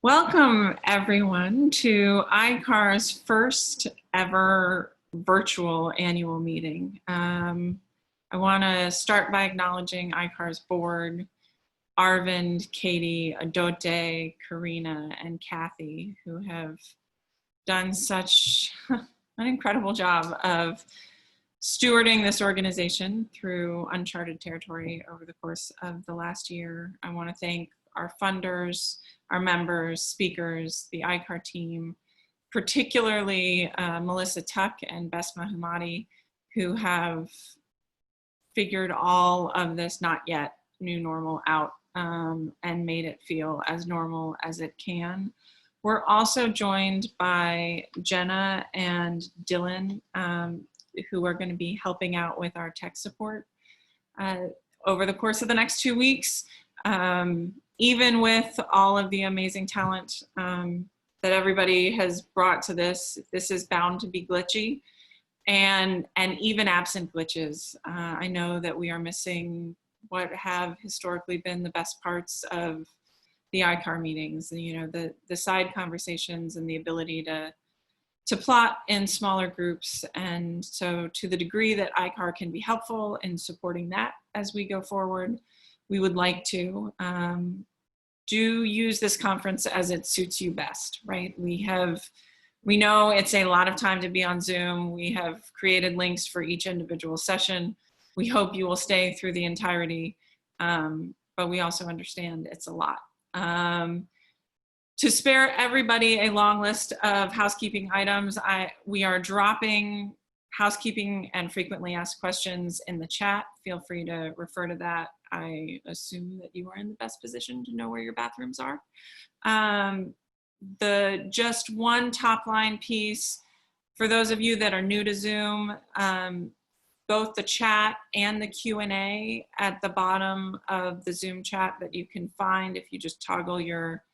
Welcome, everyone, to ICAR's first ever virtual annual meeting. I want to start by acknowledging ICAR's board, Arvind, Katie, Adote, Karina, and Kathy, who have done such an incredible job of stewarding this organization through uncharted territory over the course of the last year. I want to thank our funders, our members, speakers, the ICAR team, particularly Melissa Tuck and Besma Hamadi, who have figured all of this not yet new normal out and made it feel as normal as it can. We're also joined by Jenna and Dylan, who are going to be helping out with our tech support over the course of the next 2 weeks. Even with all of the amazing talent that everybody has brought to this is bound to be glitchy. And even absent glitches, I know that we are missing what have historically been the best parts of the ICAR meetings, the side conversations and the ability to plot in smaller groups. And so to the degree that ICAR can be helpful in supporting that as we go forward, we would like to do use this conference as it suits you best, right? We know it's a lot of time to be on Zoom. We have created links for each individual session. We hope you will stay through the entirety, but we also understand it's a lot. To spare everybody a long list of housekeeping items, we are dropping housekeeping and frequently asked questions in the chat. Feel free to refer to that. I assume that you are in the best position to know where your bathrooms are. Just one top line piece, for those of you that are new to Zoom, both the chat and the Q&A at the bottom of the Zoom chat that you can find if you just toggle your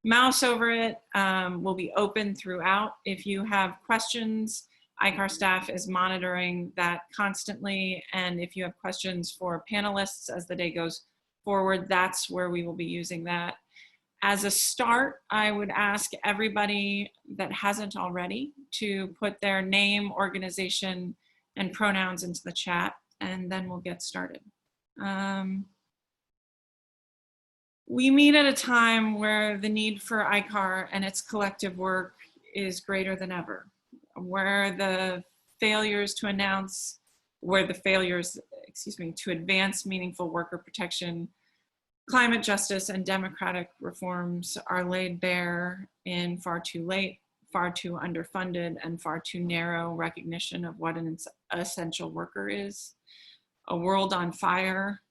mouse over it will be open throughout. If you have questions, ICAR staff is monitoring that constantly. And if you have questions for panelists as the day goes forward, that's where we will be using that. As a start, I would ask everybody that hasn't already to put their name, organization, and pronouns into the chat, and then we'll get started. We meet at a time where the need for ICAR and its collective work is greater than ever, where the failures to advance meaningful worker protection, climate justice, and democratic reforms are laid bare in far too late, far too underfunded, and far too narrow recognition of what an essential worker is. A world on fire,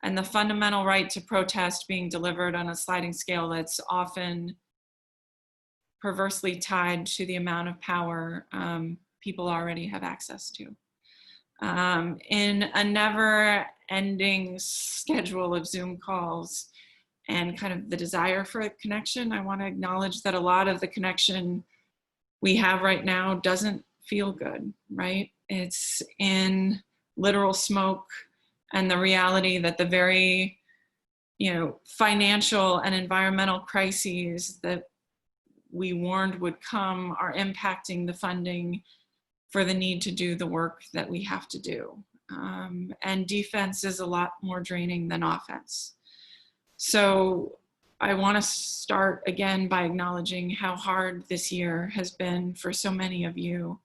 and the fundamental right to protest being delivered on a sliding scale that's often perversely tied to the amount of power people already have access to. In a never-ending schedule of Zoom calls and kind of the desire for connection, I want to acknowledge that a lot of the connection we have right now doesn't feel good, right? It's in literal smoke, and the reality that the very, financial and environmental crises that we warned would come are impacting the funding for the need to do the work that we have to do. And defense is a lot more draining than offense. So I want to start again by acknowledging how hard this year has been for so many of you,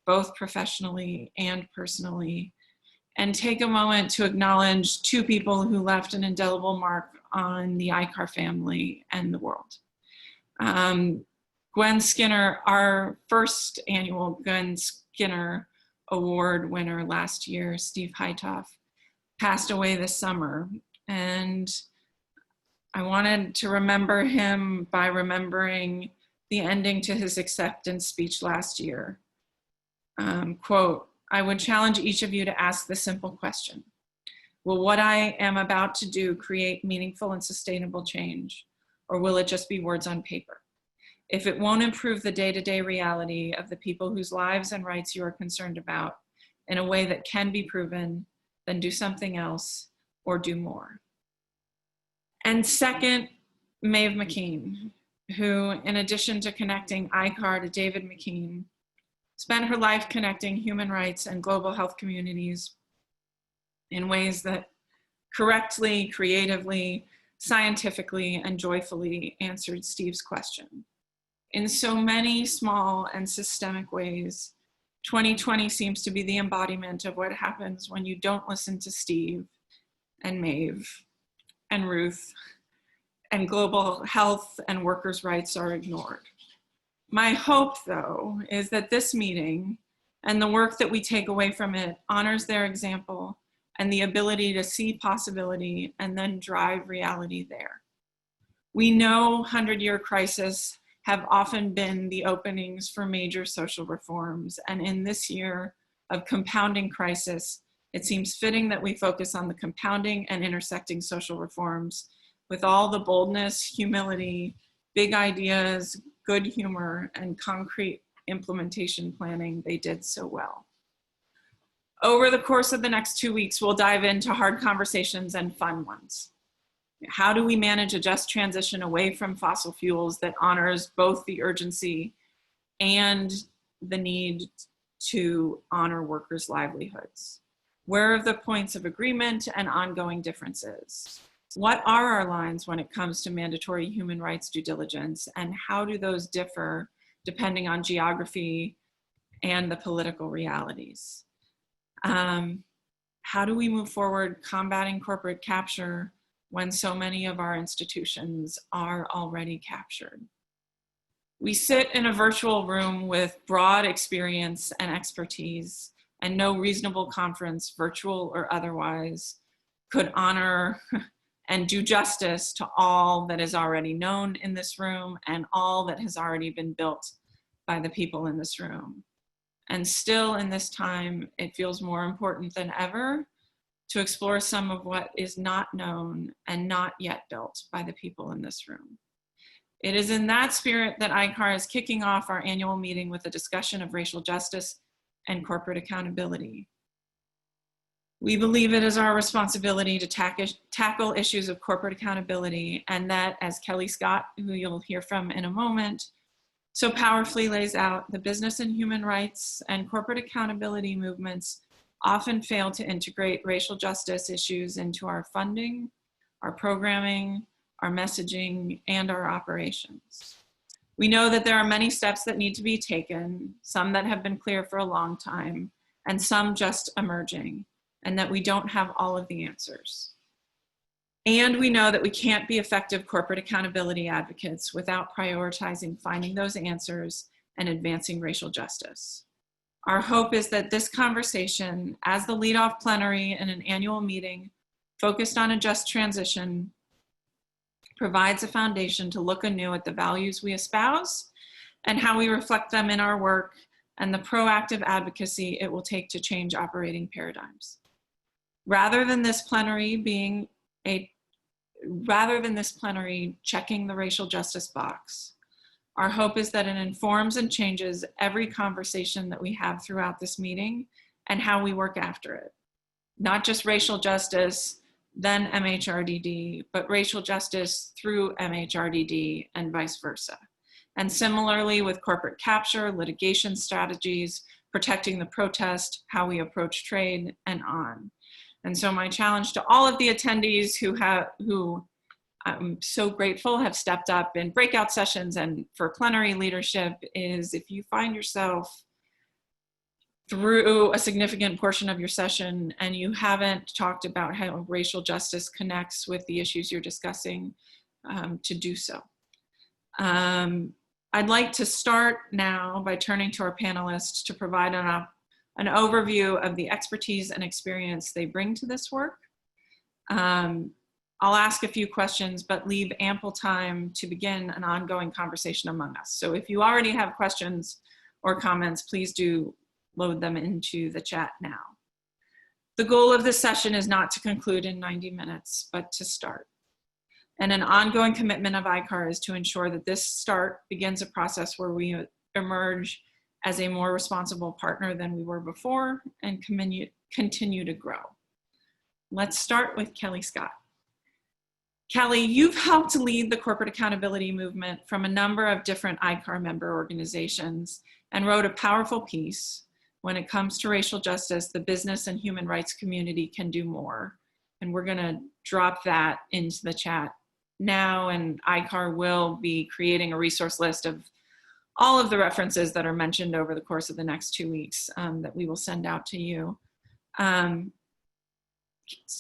both professionally and personally, and take a moment to acknowledge two people who left an indelible mark on the ICAR family and the world. Gwen Skinner, our first annual Gwen Skinner Award winner last year, Steve Heitoff, passed away this summer. And I wanted to remember him by remembering the ending to his acceptance speech last year. Quote, "I would challenge each of you to ask the simple question, will what I am about to do create meaningful and sustainable change, or will it just be words on paper? If it won't improve the day-to-day reality of the people whose lives and rights you are concerned about in a way that can be proven, then do something else or do more." And second, Maeve McKean, who, in addition to connecting ICAR to David McKean, spent her life connecting human rights and global health communities in ways that correctly, creatively, scientifically, and joyfully answered Steve's question. In so many small and systemic ways, 2020 seems to be the embodiment of what happens when you don't listen to Steve and Maeve and Ruth, and global health and workers' rights are ignored. My hope, though, is that this meeting and the work that we take away from it honors their example and the ability to see possibility and then drive reality there. We know 100-year crises have often been the openings for major social reforms, and in this year of compounding crisis, it seems fitting that we focus on the compounding and intersecting social reforms with all the boldness, humility, big ideas, good humor, and concrete implementation planning they did so well. Over the course of the next 2 weeks, we'll dive into hard conversations and fun ones. How do we manage a just transition away from fossil fuels that honors both the urgency and the need to honor workers' livelihoods? Where are the points of agreement and ongoing differences? What are our lines when it comes to mandatory human rights due diligence, and how do those differ depending on geography and the political realities? How do we move forward combating corporate capture when so many of our institutions are already captured? We sit in a virtual room with broad experience and expertise, and no reasonable conference, virtual or otherwise, could honor and do justice to all that is already known in this room and all that has already been built by the people in this room. And still in this time, it feels more important than ever to explore some of what is not known and not yet built by the people in this room. It is in that spirit that ICAR is kicking off our annual meeting with a discussion of racial justice and corporate accountability. We believe it is our responsibility to tackle issues of corporate accountability, and that, as Kelly Scott, who you'll hear from in a moment, so powerfully lays out, the business and human rights and corporate accountability movements often fail to integrate racial justice issues into our funding, our programming, our messaging, and our operations. We know that there are many steps that need to be taken, some that have been clear for a long time, and some just emerging, and that we don't have all of the answers. And we know that we can't be effective corporate accountability advocates without prioritizing finding those answers and advancing racial justice. Our hope is that this conversation, as the lead-off plenary in an annual meeting focused on a just transition, provides a foundation to look anew at the values we espouse and how we reflect them in our work and the proactive advocacy it will take to change operating paradigms. Rather than this plenary checking the racial justice box, our hope is that it informs and changes every conversation that we have throughout this meeting and how we work after it. Not just racial justice, then MHRDD, but racial justice through MHRDD and vice versa. And similarly with corporate capture, litigation strategies, protecting the protest, how we approach trade, and on. And so my challenge to all of the attendees who I'm so grateful have stepped up in breakout sessions and for plenary leadership is, if you find yourself through a significant portion of your session and you haven't talked about how racial justice connects with the issues you're discussing, to do so. I'd like to start now by turning to our panelists to provide an overview of the expertise and experience they bring to this work. I'll ask a few questions, but leave ample time to begin an ongoing conversation among us. So if you already have questions or comments, please do load them into the chat now. The goal of this session is not to conclude in 90 minutes, but to start. And an ongoing commitment of ICAR is to ensure that this start begins a process where we emerge as a more responsible partner than we were before and continue to grow. Let's start with Kelly Scott. Kelly, you've helped lead the corporate accountability movement from a number of different ICAR member organizations and wrote a powerful piece. When it comes to racial justice, the business and human rights community can do more. And we're going to drop that into the chat now, and ICAR will be creating a resource list of all of the references that are mentioned over the course of the next 2 weeks that we will send out to you. Can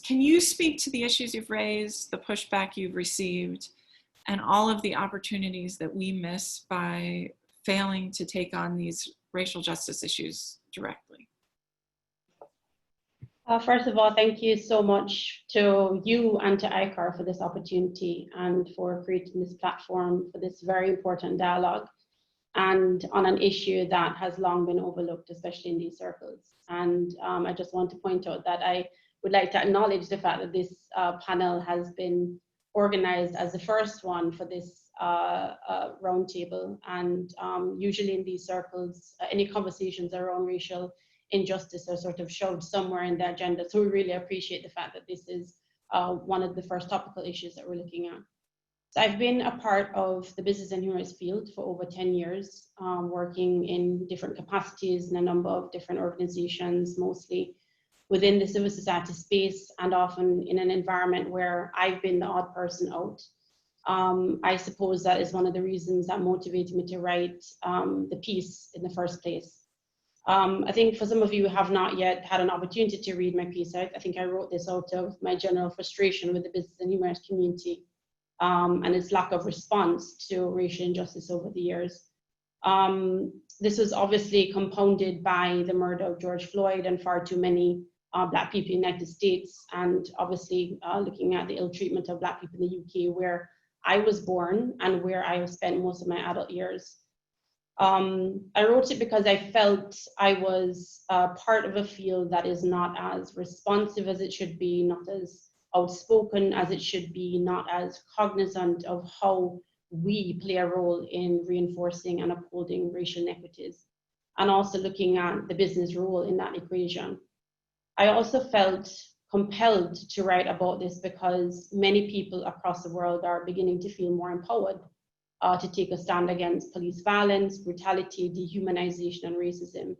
you speak to the issues you've raised, the pushback you've received, and all of the opportunities that we miss by failing to take on these racial justice issues directly? First of all, thank you so much to you and to ICAR for this opportunity and for creating this platform for this very important dialogue and on an issue that has long been overlooked, especially in these circles. And I just want to point out that I would like to acknowledge the fact that this panel has been organized as the first one for this roundtable. And usually in these circles, any conversations around racial injustice are sort of shoved somewhere in the agenda. So we really appreciate the fact that this is one of the first topical issues that we're looking at. So I've been a part of the business and human rights field for over 10 years, working in different capacities in a number of different organizations, mostly within the civil society space and often in an environment where I've been the odd person out. I suppose that is one of the reasons that motivated me to write the piece in the first place. I think for some of you who have not yet had an opportunity to read my piece, I think I wrote this out of my general frustration with the business and human rights community and its lack of response to racial injustice over the years. This was obviously compounded by the murder of George Floyd and far too many Black people in the United States, and obviously looking at the ill treatment of Black people in the UK, where I was born and where I have spent most of my adult years. I wrote it because I felt I was part of a field that is not as responsive as it should be, not as outspoken as it should be, not as cognizant of how we play a role in reinforcing and upholding racial inequities, and also looking at the business role in that equation. I also felt compelled to write about this because many people across the world are beginning to feel more empowered to take a stand against police violence, brutality, dehumanization, and racism.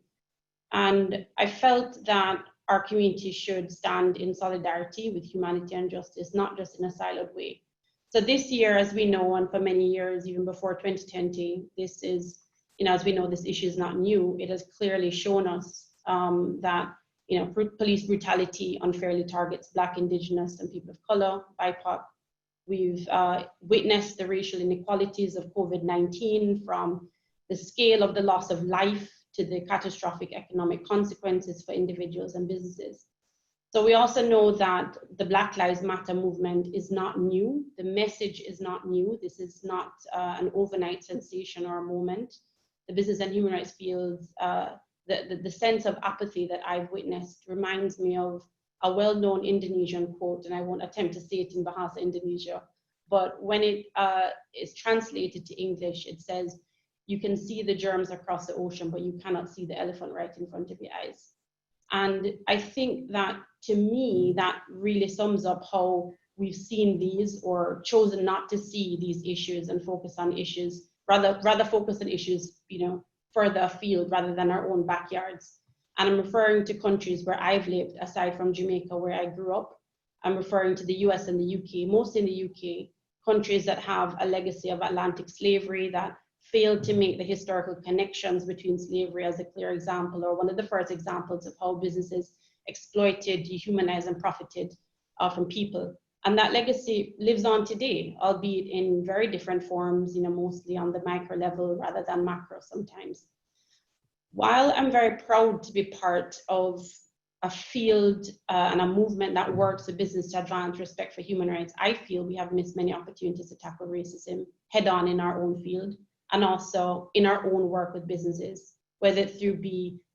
And I felt that our community should stand in solidarity with humanity and justice, not just in a siloed way. So this year, as we know, and for many years, even before 2020, this is, as we know, this issue is not new. It has clearly shown us that police brutality unfairly targets Black, Indigenous, and people of color, BIPOC. We've witnessed the racial inequalities of COVID-19, from the scale of the loss of life to the catastrophic economic consequences for individuals and businesses. So we also know that the Black Lives Matter movement is not new. The message is not new. This is not an overnight sensation or a moment. The business and human rights fields, the sense of apathy that I've witnessed reminds me of a well-known Indonesian quote, and I won't attempt to say it in Bahasa Indonesia, but when it is translated to English, it says, "You can see the germs across the ocean, but you cannot see the elephant right in front of your eyes." And I think that, to me, that really sums up how we've seen these, or chosen not to see these issues and focus on issues, rather focus on issues, further afield rather than our own backyards. And I'm referring to countries where I've lived, aside from Jamaica, where I grew up. I'm referring to the US and the UK, mostly in the UK, countries that have a legacy of Atlantic slavery, that failed to make the historical connections between slavery as a clear example, or one of the first examples of how businesses exploited, dehumanized, and profited from people. And that legacy lives on today, albeit in very different forms, mostly on the micro level rather than macro sometimes. While I'm very proud to be part of a field and a movement that works with business to advance respect for human rights, I feel we have missed many opportunities to tackle racism head on in our own field, and also in our own work with businesses, whether it's through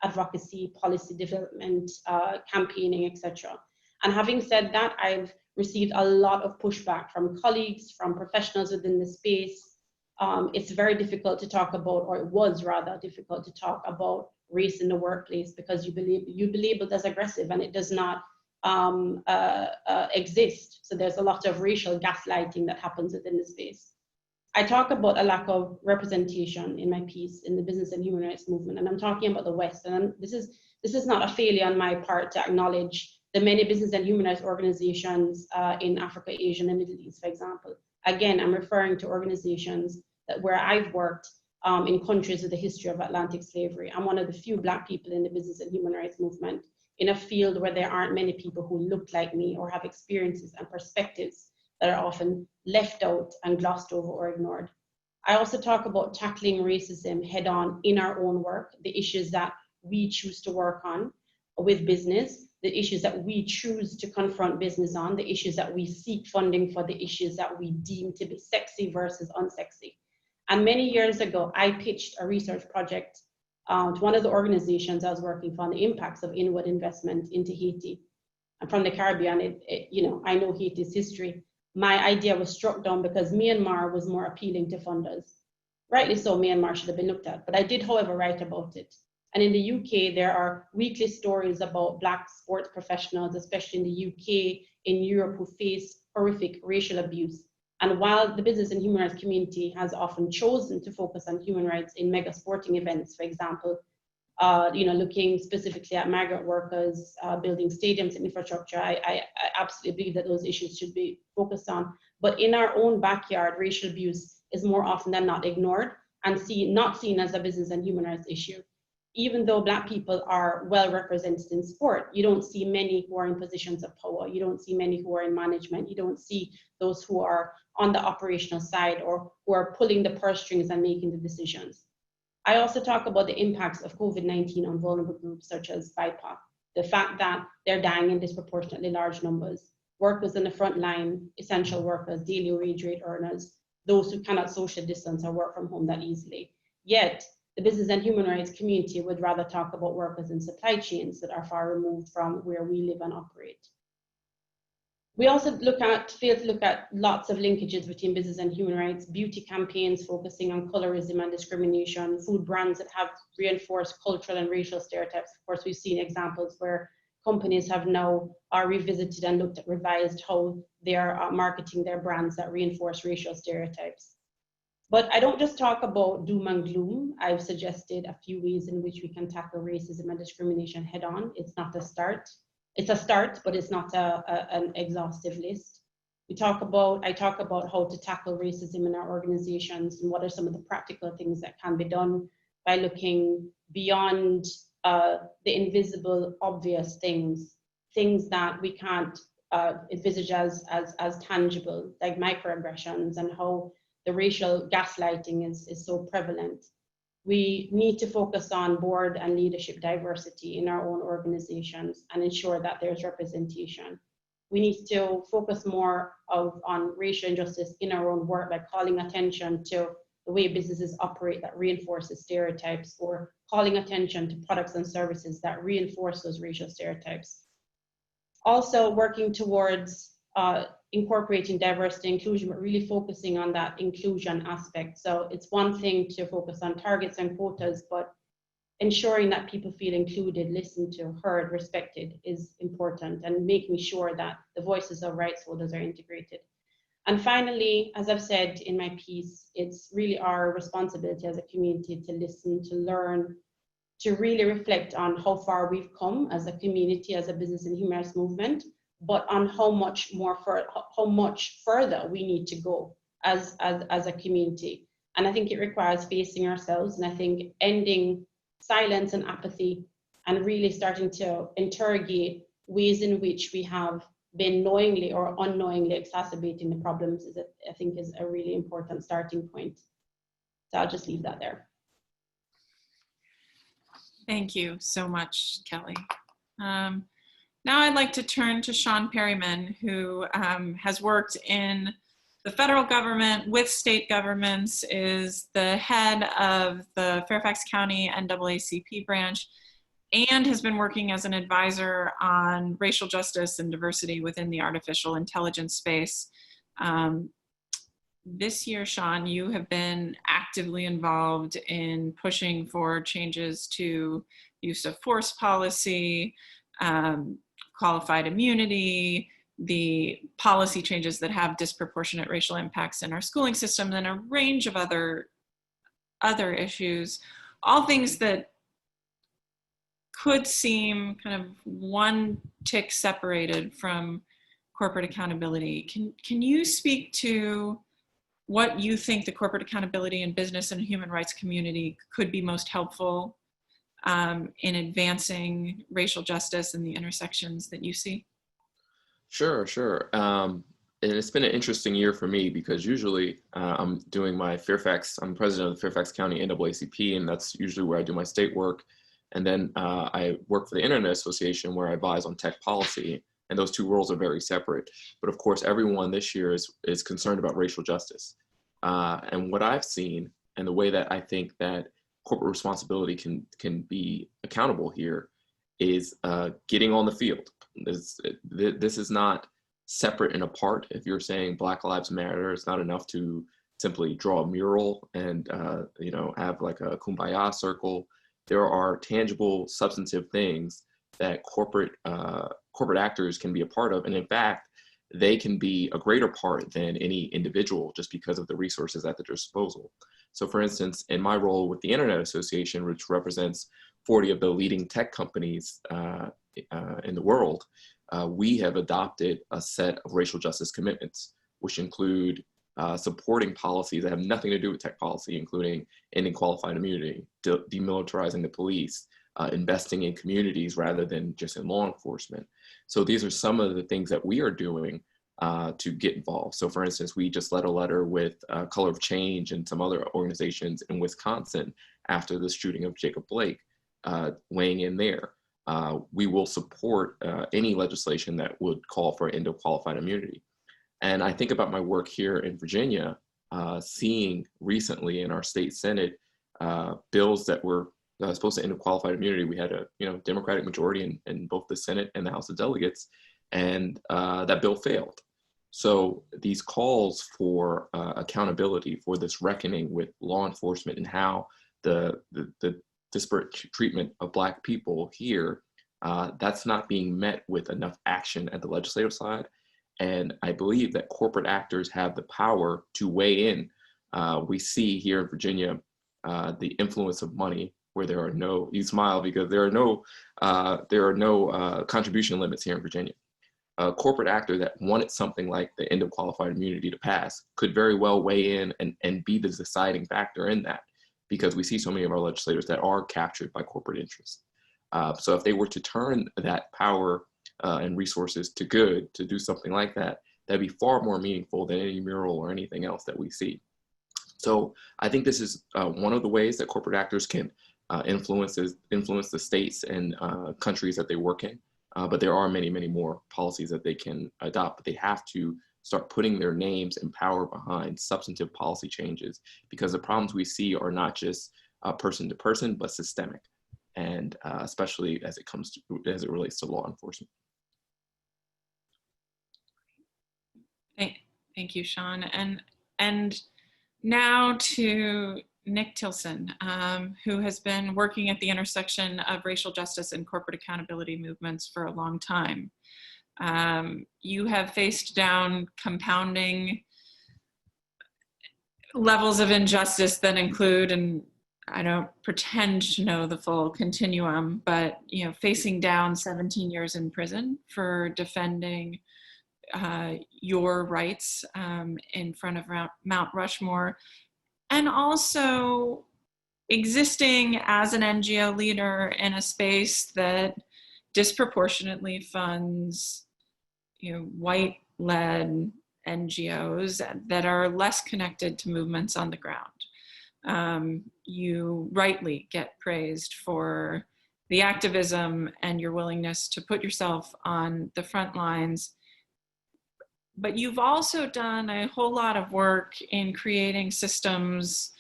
advocacy, policy development, campaigning, etc. And having said that, I've received a lot of pushback from colleagues, from professionals within the space. It's very difficult to talk about, or it was rather difficult to talk about race in the workplace, because you'll be labeled as aggressive, and it does not exist. So there's a lot of racial gaslighting that happens within the space. I talk about a lack of representation in my piece in the business and human rights movement, and I'm talking about the West. And this is not a failure on my part to acknowledge the many business and human rights organizations in Africa, Asia, and the Middle East, for example. Again, I'm referring to organizations where I've worked in countries with a history of Atlantic slavery. I'm one of the few Black people in the business and human rights movement in a field where there aren't many people who look like me or have experiences and perspectives that are often left out and glossed over or ignored. I also talk about tackling racism head on in our own work, the issues that we choose to work on with business, the issues that we choose to confront business on, the issues that we seek funding for, the issues that we deem to be sexy versus unsexy. And many years ago, I pitched a research project to one of the organizations I was working for on the impacts of inward investment into Haiti. And from the Caribbean, I know Haiti's history. My idea was struck down because Myanmar was more appealing to funders. Rightly so, Myanmar should have been looked at, but I did, however, write about it. And in the UK, there are weekly stories about Black sports professionals, especially in the UK, in Europe, who face horrific racial abuse. And while the business and human rights community has often chosen to focus on human rights in mega sporting events, for example, looking specifically at migrant workers, building stadiums and infrastructure, I absolutely believe that those issues should be focused on. But in our own backyard, racial abuse is more often than not ignored and not seen as a business and human rights issue. Even though Black people are well represented in sport, you don't see many who are in positions of power. You don't see many who are in management. You don't see those who are on the operational side or who are pulling the purse strings and making the decisions. I also talk about the impacts of COVID-19 on vulnerable groups such as BIPOC, the fact that they're dying in disproportionately large numbers, workers in the front line, essential workers, daily wage rate earners, those who cannot social distance or work from home that easily. Yet, the business and human rights community would rather talk about workers in supply chains that are far removed from where we live and operate. We also fail to look at lots of linkages between business and human rights, beauty campaigns focusing on colorism and discrimination, food brands that have reinforced cultural and racial stereotypes. Of course, we've seen examples where companies have now revisited and looked at revised how they are marketing their brands that reinforce racial stereotypes. But I don't just talk about doom and gloom. I've suggested a few ways in which we can tackle racism and discrimination head on. It's not a start. It's a start, but it's not an exhaustive list. I talk about how to tackle racism in our organizations and what are some of the practical things that can be done by looking beyond the invisible, obvious things that we can't envisage as tangible, like microaggressions and how the racial gaslighting is so prevalent. We need to focus on board and leadership diversity in our own organizations and ensure that there's representation. We need to focus more on racial injustice in our own work by calling attention to the way businesses operate that reinforces stereotypes, or calling attention to products and services that reinforce those racial stereotypes. Also working towards incorporating diversity and inclusion, but really focusing on that inclusion aspect. So it's one thing to focus on targets and quotas, but ensuring that people feel included, listened to, heard, respected is important, and making sure that the voices of rights holders are integrated. And finally, as I've said in my piece, it's really our responsibility as a community to listen, to learn, to really reflect on how far we've come as a community, as a business and human rights movement, but on how much further we need to go as a community. And I think it requires facing ourselves, and I think ending silence and apathy and really starting to interrogate ways in which we have been knowingly or unknowingly exacerbating the problems is, I think, is a really important starting point. So I'll just leave that there. Thank you so much, Kelly. Now I'd like to turn to Sean Perryman, who has worked in the federal government with state governments, is the head of the Fairfax County NAACP branch, and has been working as an advisor on racial justice and diversity within the artificial intelligence space. This year, Sean, you have been actively involved in pushing for changes to use of force policy, qualified immunity, the policy changes that have disproportionate racial impacts in our schooling system, and a range of other issues, all things that could seem kind of one tick separated from corporate accountability. Can you speak to what you think the corporate accountability and business and human rights community could be most helpful in advancing racial justice and the intersections that you see? Sure. And it's been an interesting year for me because usually I'm doing my I'm president of the Fairfax County NAACP, and that's usually where I do my state work. And then I work for the Internet Association where I advise on tech policy, and those two roles are very separate. But of course, everyone this year is concerned about racial justice. And what I've seen and the way that I think that corporate responsibility can be accountable here is getting on the field. This is not separate and apart. If you're saying Black Lives Matter, it's not enough to simply draw a mural and have like a kumbaya circle. There are tangible, substantive things that corporate actors can be a part of, and in fact, they can be a greater part than any individual just because of the resources at their disposal. So, for instance, in my role with the Internet Association, which represents 40 of the leading tech companies in the world, we have adopted a set of racial justice commitments, which include supporting policies that have nothing to do with tech policy, including ending qualified immunity, demilitarizing the police, investing in communities rather than just in law enforcement. So these are some of the things that we are doing to get involved. So for instance, we just led a letter with Color of Change and some other organizations in Wisconsin after the shooting of Jacob Blake, weighing in there. We will support any legislation that would call for end of qualified immunity. And I think about my work here in Virginia, seeing recently in our state Senate bills that were supposed to end qualified immunity. We had a Democratic majority in both the Senate and the House of Delegates, and that bill failed. So these calls for accountability, for this reckoning with law enforcement and how the disparate treatment of Black people here, that's not being met with enough action at the legislative side. And I believe that corporate actors have the power to weigh in. We see here in Virginia the influence of money, where there are no, you smile because there are no contribution limits here in Virginia. A corporate actor that wanted something like the end of qualified immunity to pass could very well weigh in and be the deciding factor in that, because we see so many of our legislators that are captured by corporate interests. So if they were to turn that power and resources to good, to do something like that, that'd be far more meaningful than any mural or anything else that we see. So I think this is one of the ways that corporate actors can influence the states and countries that they work in. But there are many, many more policies that they can adopt, but they have to start putting their names and power behind substantive policy changes, because the problems we see are not just person to person, but systemic, and especially as it relates to law enforcement. Thank you, Sean. And now to Nick Tilsen, who has been working at the intersection of racial justice and corporate accountability movements for a long time. You have faced down compounding levels of injustice that include, and I don't pretend to know the full continuum, but facing down 17 years in prison for defending your rights in front of Mount Rushmore, and also existing as an NGO leader in a space that disproportionately funds white-led NGOs that are less connected to movements on the ground. You rightly get praised for the activism and your willingness to put yourself on the front lines. But you've also done a whole lot of work in creating systems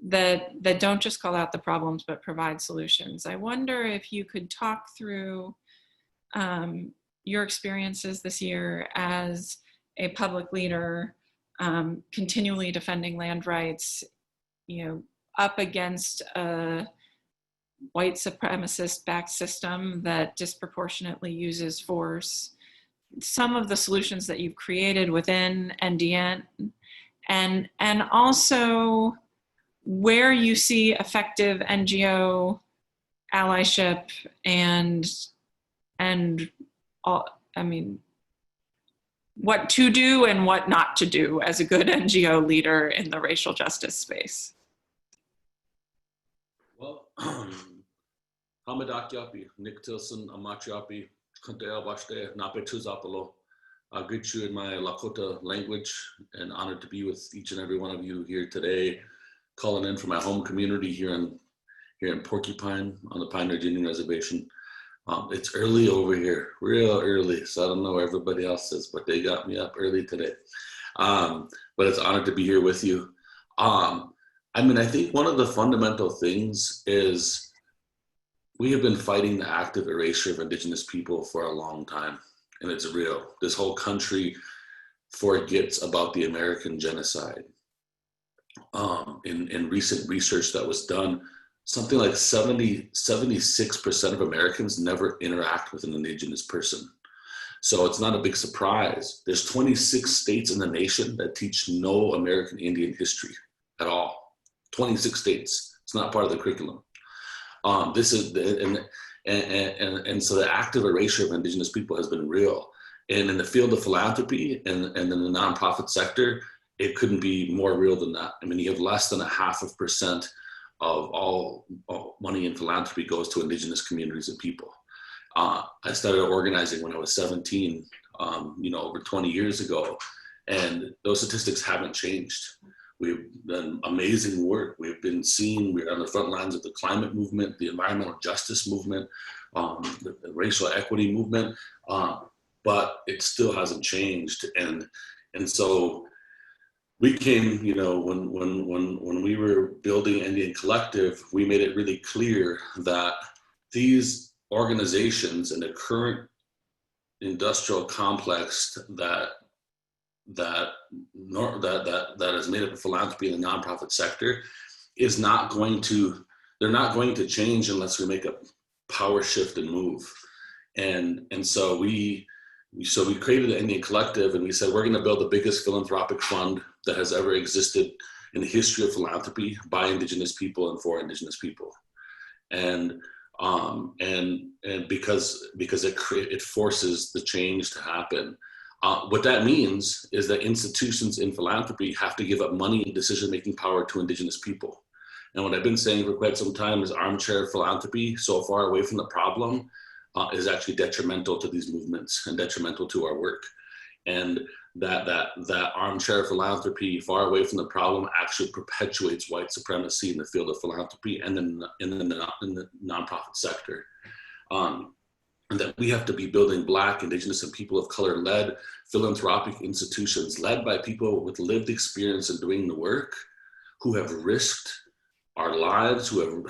that don't just call out the problems, but provide solutions. I wonder if you could talk through your experiences this year as a public leader, continually defending land rights, up against a white supremacist-backed system that disproportionately uses force, some of the solutions that you've created within NDN, and also where you see effective NGO allyship and all, I mean, what to do and what not to do as a good NGO leader in the racial justice space. Well, Hamadakyapi, Nick Tilsen, Amachiapi, Kantea Bashte, Nape Tuzapalo. I greet you in my Lakota language and honored to be with each and every one of you here today, calling in from my home community here in Porcupine on the Pioneer Indian Reservation. It's early over here, real early. So I don't know where everybody else is, but they got me up early today. But it's an honor to be here with you. I mean, I think one of the fundamental things is we have been fighting the active erasure of Indigenous people for a long time, and it's real. This whole country forgets about the American genocide. In recent research that was done, something like 76% of Americans never interact with an Indigenous person. So it's not a big surprise. There's 26 states in the nation that teach no American Indian history at all. 26 states. It's not part of the curriculum. This is and so the active erasure of Indigenous people has been real. And in the field of philanthropy and in the nonprofit sector, it couldn't be more real than that. I mean, you have less than 0.5% of all money in philanthropy goes to Indigenous communities and people. I started organizing when I was 17, over 20 years ago, and those statistics haven't changed. We've done amazing work. We're on the front lines of the climate movement, the environmental justice movement, the racial equity movement, but it still hasn't changed. And so we came, when we were building Indian Collective, we made it really clear that these organizations in the current industrial complex that is made up of philanthropy in the nonprofit sector they're not going to change unless we make a power shift and move. And so we created the Indian Collective, and we said, we're going to build the biggest philanthropic fund that has ever existed in the history of philanthropy by Indigenous people and for Indigenous people. And because it forces the change to happen. What that means is that institutions in philanthropy have to give up money and decision-making power to Indigenous people. And what I've been saying for quite some time is armchair philanthropy, so far away from the problem, is actually detrimental to these movements and detrimental to our work. And that armchair philanthropy, far away from the problem, actually perpetuates white supremacy in the field of philanthropy and in the nonprofit sector. And that we have to be building Black, Indigenous, and people of color-led philanthropic institutions led by people with lived experience in doing the work, who have risked our lives, who have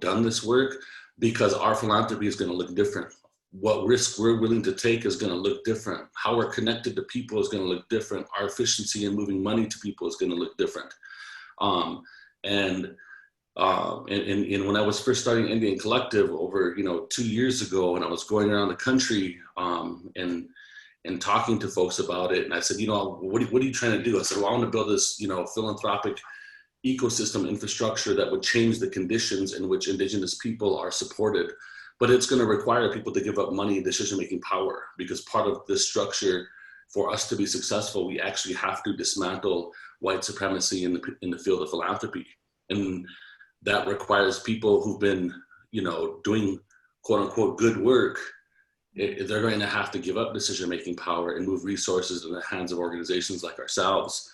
done this work, because our philanthropy is going to look different. What risk we're willing to take is going to look different. How we're connected to people is going to look different. Our efficiency in moving money to people is going to look different. And when I was first starting Indian Collective over 2 years ago, and I was going around the country and talking to folks about it, and I said, what are you trying to do? I said, well, I want to build this philanthropic ecosystem infrastructure that would change the conditions in which Indigenous people are supported. But it's going to require people to give up money and decision-making power, because part of this structure, for us to be successful, we actually have to dismantle white supremacy in the field of philanthropy. And that requires people who've been, doing quote unquote good work. They're going to have to give up decision-making power and move resources in the hands of organizations like ourselves.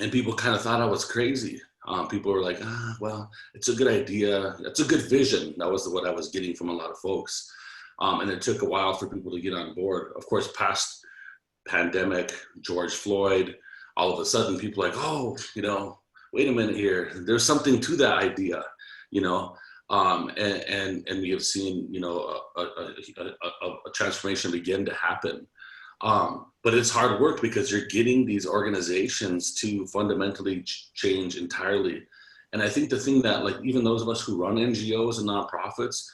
And people kind of thought I was crazy. People were like, well, it's a good idea. It's a good vision. That was what I was getting from a lot of folks. And it took a while for people to get on board. Of course, past pandemic, George Floyd, all of a sudden people are like, oh, wait a minute here. There's something to that idea, and we have seen, a transformation begin to happen. But it's hard work, because you're getting these organizations to fundamentally change entirely. And I think the thing that, like, even those of us who run NGOs and nonprofits,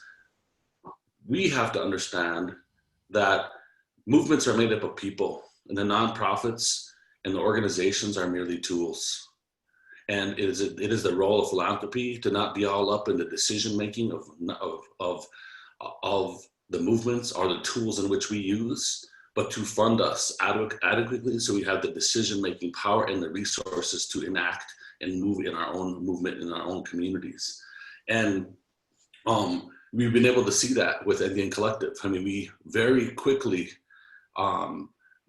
we have to understand that movements are made up of people, and the nonprofits and the organizations are merely tools. And it is the role of philanthropy to not be all up in the decision-making of the movements or the tools in which we use, but to fund us adequately so we have the decision-making power and the resources to enact and move in our own movement in our own communities. And we've been able to see that with Indian Collective. I mean, we very quickly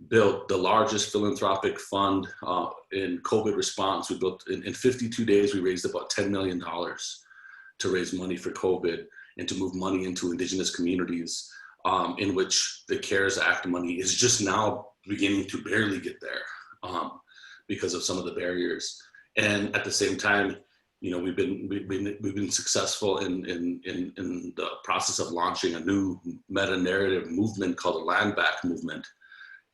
built the largest philanthropic fund in COVID response. We built, in 52 days, we raised about $10 million to raise money for COVID and to move money into Indigenous communities, in which the CARES Act money is just now beginning to barely get there because of some of the barriers. And at the same time, you know, we've been successful in the process of launching a new meta-narrative movement called the Land Back Movement.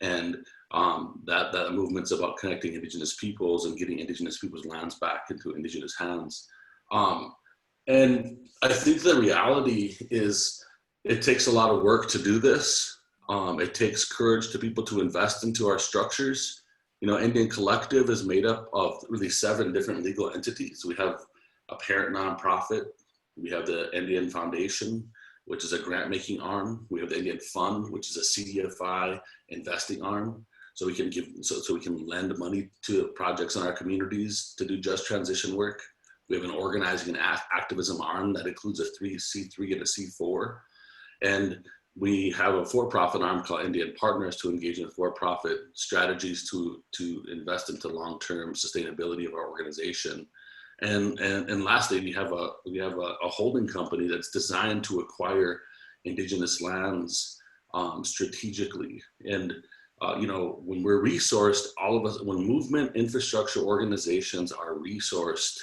And that movement's about connecting Indigenous peoples and getting Indigenous peoples' lands back into Indigenous hands. And I think the reality is it takes a lot of work to do this. It takes courage to people to invest into our structures. You know, Indian Collective is made up of really 7 different legal entities. We have a parent nonprofit. We have the Indian Foundation, which is a grant-making arm. We have the Indian Fund, which is a CDFI investing arm. So we can so we can lend money to projects in our communities to do just transition work. We have an organizing and activism arm that includes a C3 and a C4. And we have a for-profit arm called Indian Partners to engage in for-profit strategies to invest into long-term sustainability of our organization. And lastly, we have a holding company that's designed to acquire Indigenous lands strategically. And you know, when we're resourced, all of us, when movement infrastructure organizations are resourced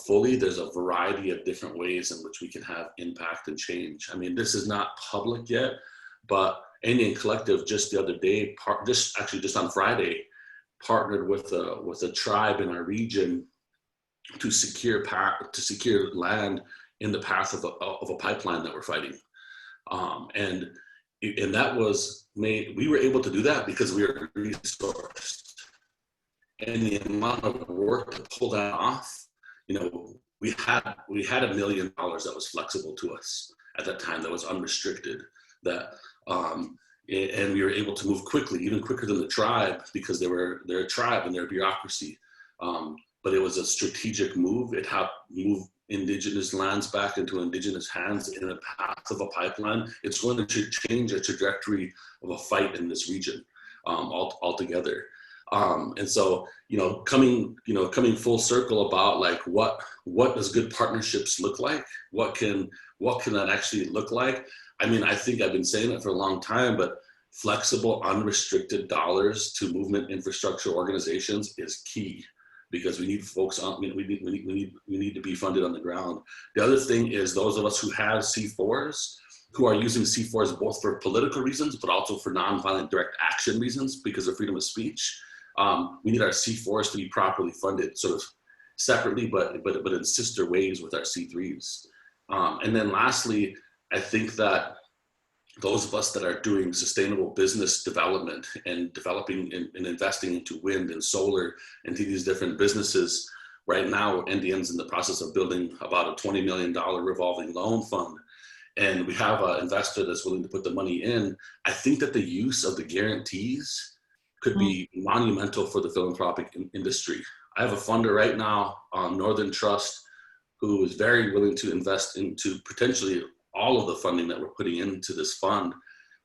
fully, there's a variety of different ways in which we can have impact and change. I mean, this is not public yet, but Indian Collective just the other day, just on Friday, partnered with a tribe in our region to secure land in the path of a pipeline that we're fighting, and that was made. We were able to do that because we were resourced, and the amount of work to pull that off. You know, we had $1 million that was flexible to us at that time, that was unrestricted. And we were able to move quickly, even quicker than the tribe, because they're a tribe and they're a bureaucracy. But it was a strategic move. It helped move Indigenous lands back into Indigenous hands in the path of a pipeline. It's going to change the trajectory of a fight in this region altogether. And so, coming full circle about like what does good partnerships look like? What can that actually look like? I mean, I think I've been saying it for a long time, but flexible, unrestricted dollars to movement infrastructure organizations is key, because we need folks on. We need to be funded on the ground. The other thing is those of us who have C4s, who are using C4s both for political reasons, but also for nonviolent direct action reasons because of freedom of speech. We need our C4s to be properly funded, sort of separately, but in sister ways with our C3s. And then lastly, I think that those of us that are doing sustainable business development and developing and investing into wind and solar and to these different businesses, right now, Indian's in the process of building about a $20 million revolving loan fund. And we have an investor that's willing to put the money in. I think that the use of the guarantees could be monumental for the philanthropic industry. I have a funder right now, Northern Trust, who is very willing to invest into potentially all of the funding that we're putting into this fund.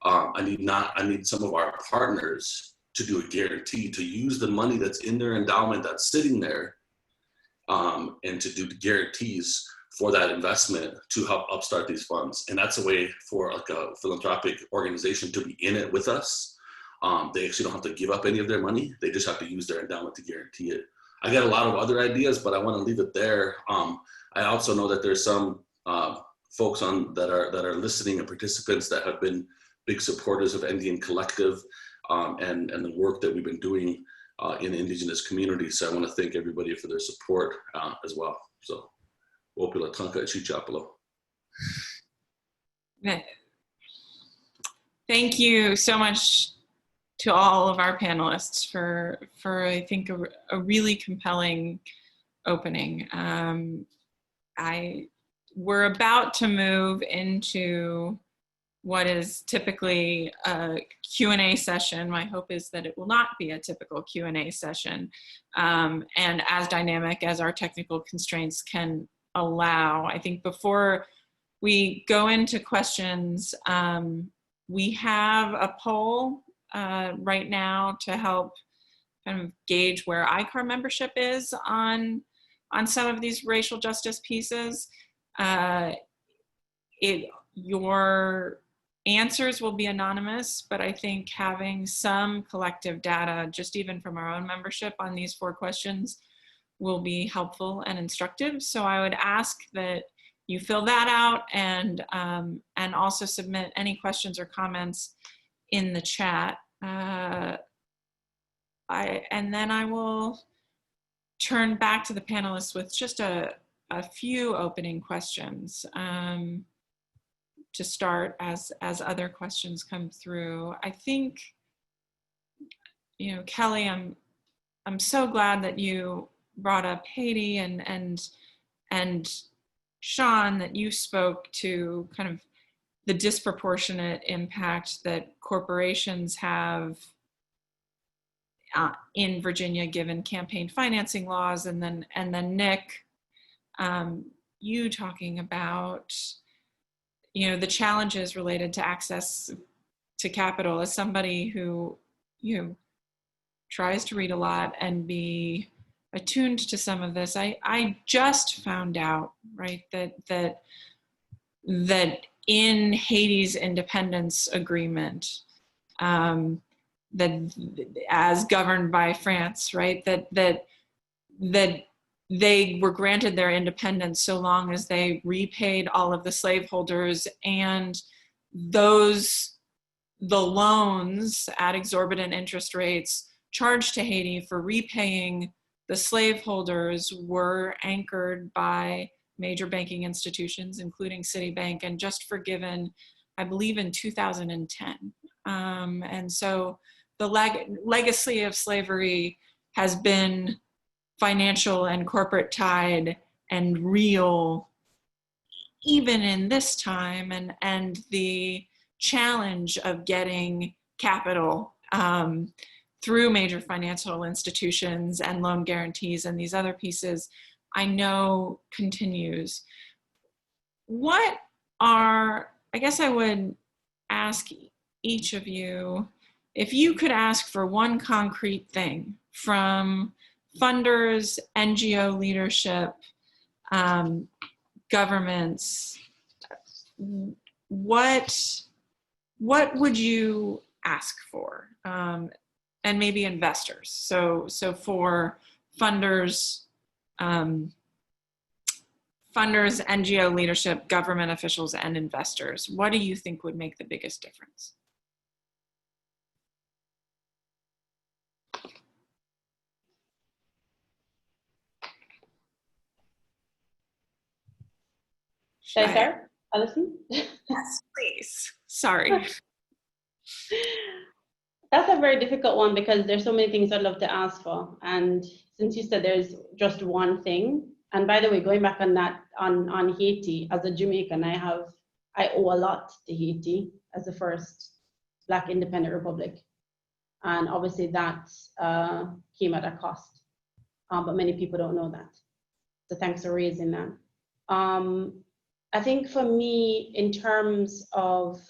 I need some of our partners to do a guarantee, to use the money that's in their endowment that's sitting there, and to do the guarantees for that investment to help upstart these funds. And that's a way for like a philanthropic organization to be in it with us. They actually don't have to give up any of their money. They just have to use their endowment to guarantee it. I got a lot of other ideas, but I want to leave it there. I also know that there's some folks that are listening and participants that have been big supporters of Indian Collective and the work that we've been doing in Indigenous communities. So I want to thank everybody for their support as well. So, Opila Tanka Chichapalo. Thank you so much to all of our panelists for I think a really compelling opening. We're about to move into what is typically a Q&A session. My hope is that it will not be a typical Q&A session, and as dynamic as our technical constraints can allow. I think before we go into questions, we have a poll right now to help kind of gauge where ICAR membership is on some of these racial justice pieces. Your answers will be anonymous, but I think having some collective data, just even from our own membership on these 4 questions, will be helpful and instructive. So I would ask that you fill that out and also submit any questions or comments in the chat. And then I will turn back to the panelists with just a few opening questions to start as other questions come through. I think, you know, Kelly, I'm so glad that you brought up Haiti, and Sean, that you spoke to kind of the disproportionate impact that corporations have in Virginia, given campaign financing laws, and then Nick, you talking about, you know, the challenges related to access to capital. As somebody who, you know, tries to read a lot and be attuned to some of this, I just found out, right, that in Haiti's independence agreement, that as governed by France, right, that they were granted their independence so long as they repaid all of the slaveholders, and the loans at exorbitant interest rates charged to Haiti for repaying the slaveholders were anchored by major banking institutions, including Citibank, and just forgiven, I believe, in 2010. And so the legacy of slavery has been financial and corporate tied and real, even in this time, and the challenge of getting capital through major financial institutions and loan guarantees and these other pieces, I know continues. I guess I would ask each of you, if you could ask for one concrete thing from funders, NGO leadership, governments, what would you ask for? And maybe investors. So for funders, NGO leadership, government officials, and investors, what do you think would make the biggest difference? Should I start, Alison? Yes, please. Sorry. That's a very difficult one because there's so many things I'd love to ask for. And since you said there's just one thing, and by the way, going back on that, on Haiti, as a Jamaican, I owe a lot to Haiti as the first Black independent republic. And obviously that came at a cost, but many people don't know that. So thanks for raising that. I think for me, in terms of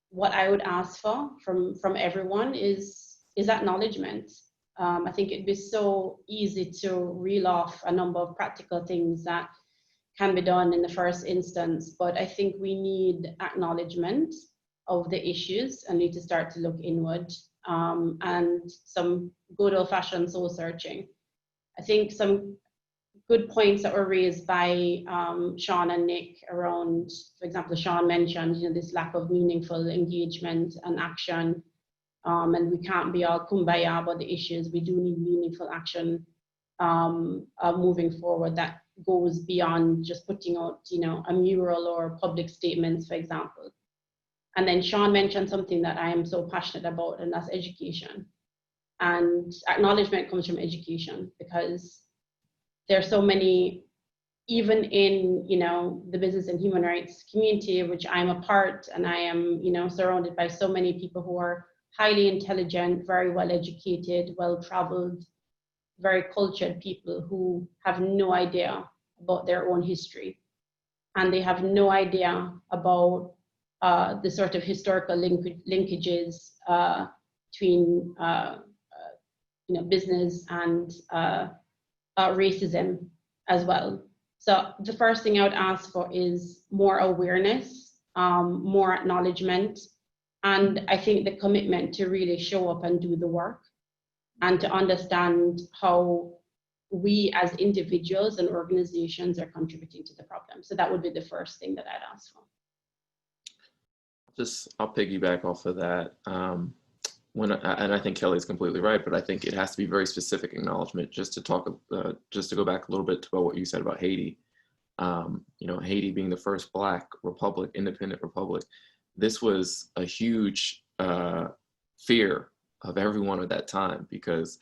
what I would ask for from everyone is acknowledgement. I think it'd be so easy to reel off a number of practical things that can be done in the first instance, but I think we need acknowledgement of the issues and need to start to look inward, and some good old-fashioned soul searching. I think some good points that were raised by Sean and Nick around, for example, Sean mentioned, this lack of meaningful engagement and action And we can't be all kumbaya about the issues. We do need meaningful action moving forward that goes beyond just putting out, a mural or public statements, for example. And then Sean mentioned something that I am so passionate about, and that's education. And acknowledgement comes from education, because there's so many, even in, the business and human rights community, which I'm a part, and I am, surrounded by so many people who are highly intelligent, very well educated, well-traveled, very cultured people who have no idea about their own history. And they have no idea about the sort of historical linkages between business and racism as well. So the first thing I would ask for is more awareness, more acknowledgement, and I think the commitment to really show up and do the work, and to understand how we as individuals and organizations are contributing to the problem. So that would be the first thing that I'd ask for. I'll piggyback off of that. And I think Kelly's completely right, but I think it has to be very specific acknowledgement. Just to go back a little bit to what you said about Haiti. Haiti being the first Black republic, independent republic, this was a huge fear of everyone at that time, because